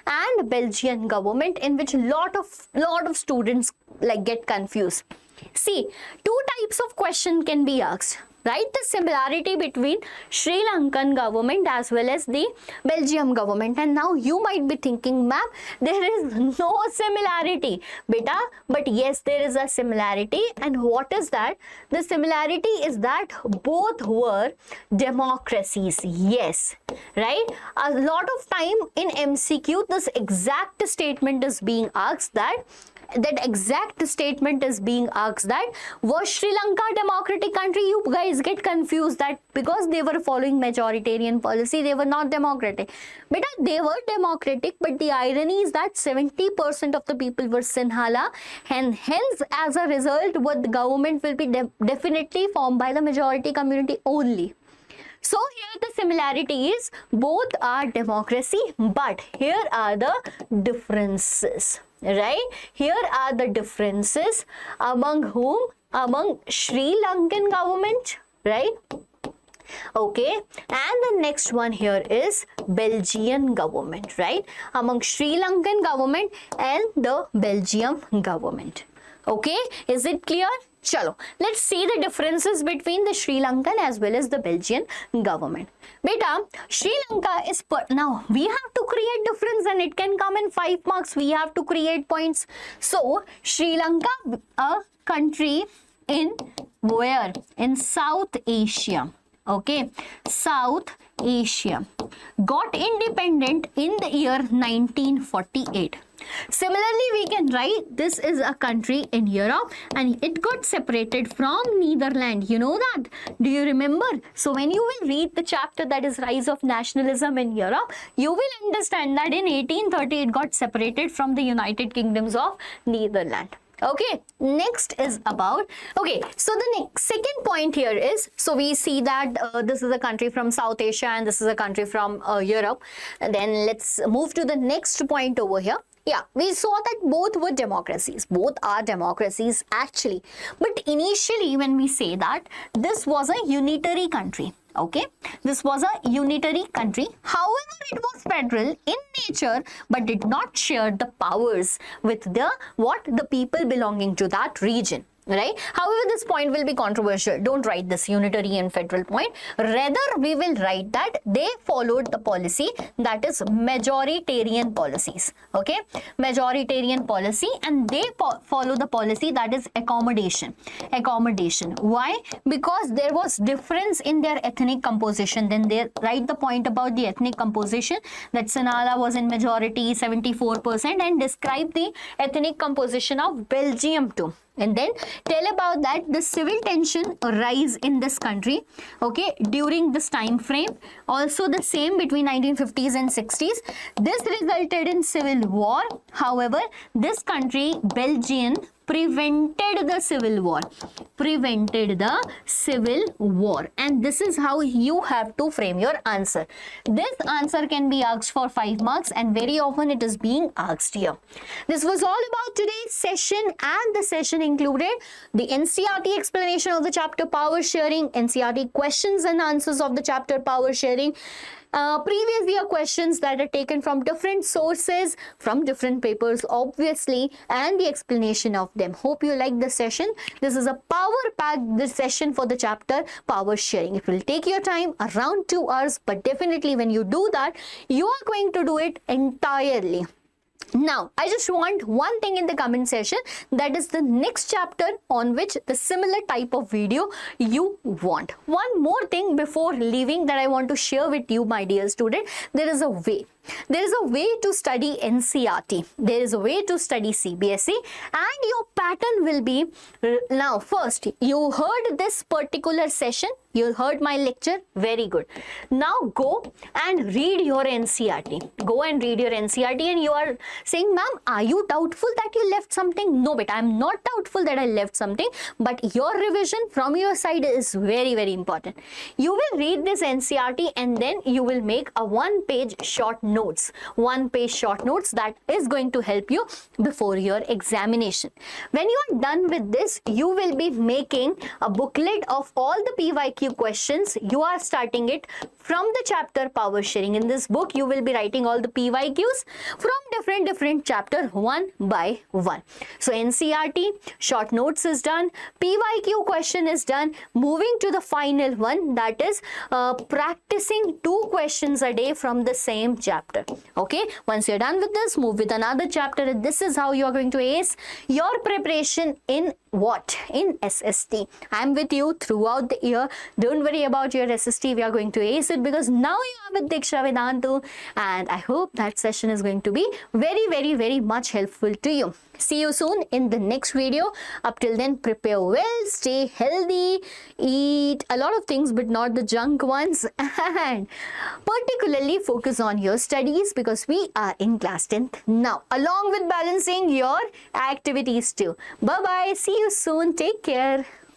and Belgian government, in which lot of students like get confused? See, 2 types of question can be asked. Write the similarity between Sri Lankan government as well as the Belgium government. And now you might be thinking, ma'am, there is no similarity, beta. But yes, there is a similarity. And what is that? The similarity is that both were democracies. Yes, right? A lot of time in MCQ, this exact statement is being asked, that that exact statement is being asked, that was Sri Lanka a democratic country? You guys get confused that because they were following majoritarian policy, they were not democratic. But they were democratic, but the irony is that 70% of the people were Sinhala, and hence as a result, what the government will be definitely formed by the majority community only. So here the similarity is both are democracy, but here are the differences, right? Here are the differences among whom? Among Sri Lankan government, right? Okay, and the next one here is Belgian government, right? Among Sri Lankan government and the Belgium government. Okay, is it clear? Chalo, let's see the differences between the Sri Lankan as well as the Belgian government. Beta, Sri Lanka is now we have to create difference, and it can come in 5 marks. We have to create points. So Sri Lanka, a country in where? In South Asia. Okay, South Asia got independent in the year 1948. Similarly, we can write this is a country in Europe and it got separated from Netherlands. You know that? Do you remember? So when you will read the chapter that is Rise of Nationalism in Europe, you will understand that in 1830 it got separated from the United Kingdoms of Netherlands. Okay, next is about, okay, so the second point here is, so we see that this is a country from South Asia and this is a country from Europe. And then let's move to the next point over here. Yeah, we saw that both were democracies. Both are democracies actually. But initially when we say that this was a unitary country, okay, this was a unitary country. However, it was federal in nature but did not share the powers with the people belonging to that region. Right? However, this point will be controversial. Don't write this unitary and federal point. Rather, we will write that they followed the policy that is majoritarian policies. Okay? Majoritarian policy, and they follow the policy that is accommodation. Accommodation. Why? Because there was difference in their ethnic composition. Then they write the point about the ethnic composition, that Sinhala was in majority 74%, and describe the ethnic composition of Belgium too. And then tell about that the civil tension rise in this country, okay, during this time frame. Also the same between 1950s and 60s. This resulted in civil war. However, this country, Belgium, prevented the civil war. Prevented the civil war. And this is how you have to frame your answer. This answer can be asked for 5 marks, and very often it is being asked here. This was all about today's session, and the session included the NCERT explanation of the chapter Power Sharing, NCERT questions and answers of the chapter Power Sharing, previous year questions that are taken from different sources, from different papers obviously, and the explanation of them. Hope you like the session. This is a power-packed session for the chapter Power Sharing. It will take your time around 2 hours, but definitely when you do that, you are going to do it entirely. Now, I just want one thing in the comment section, that is the next chapter on which the similar type of video you want. One more thing before leaving that I want to share with you, my dear student. There is a way. There is a way to study NCERT. There is a way to study CBSE, and your pattern will be, now first, you heard this particular session, you heard my lecture, very good. Now go and read your NCERT. Go and read your NCERT, and you are saying, ma'am, are you doubtful that you left something? No, but I am not doubtful that I left something, but your revision from your side is very, very important. You will read this NCERT and then you will make a 1-page short notes. 1-page short notes that is going to help you before your examination. When you are done with this, you will be making a booklet of all the PYQ questions. You are starting it from the chapter Power Sharing. In this book, you will be writing all the PYQs from different chapter one by one. So NCERT short notes is done, PYQ question is done. Moving to the final one, that is practicing 2 questions a day from the same chapter. Okay, once you're done with this, move with another chapter. This is how you are going to ace your preparation in what? In SST. I'm with you throughout the year. Don't worry about your SST. We are going to ace it because now you are with Diksha Vedantu, and I hope that session is going to be very, very, very much helpful to you. See you soon in the next video. Up till then, prepare well, stay healthy, eat a lot of things but not the junk ones, and particularly focus on your studies because we are in class 10th now, along with balancing your activities too. Bye bye. See you soon. Take care.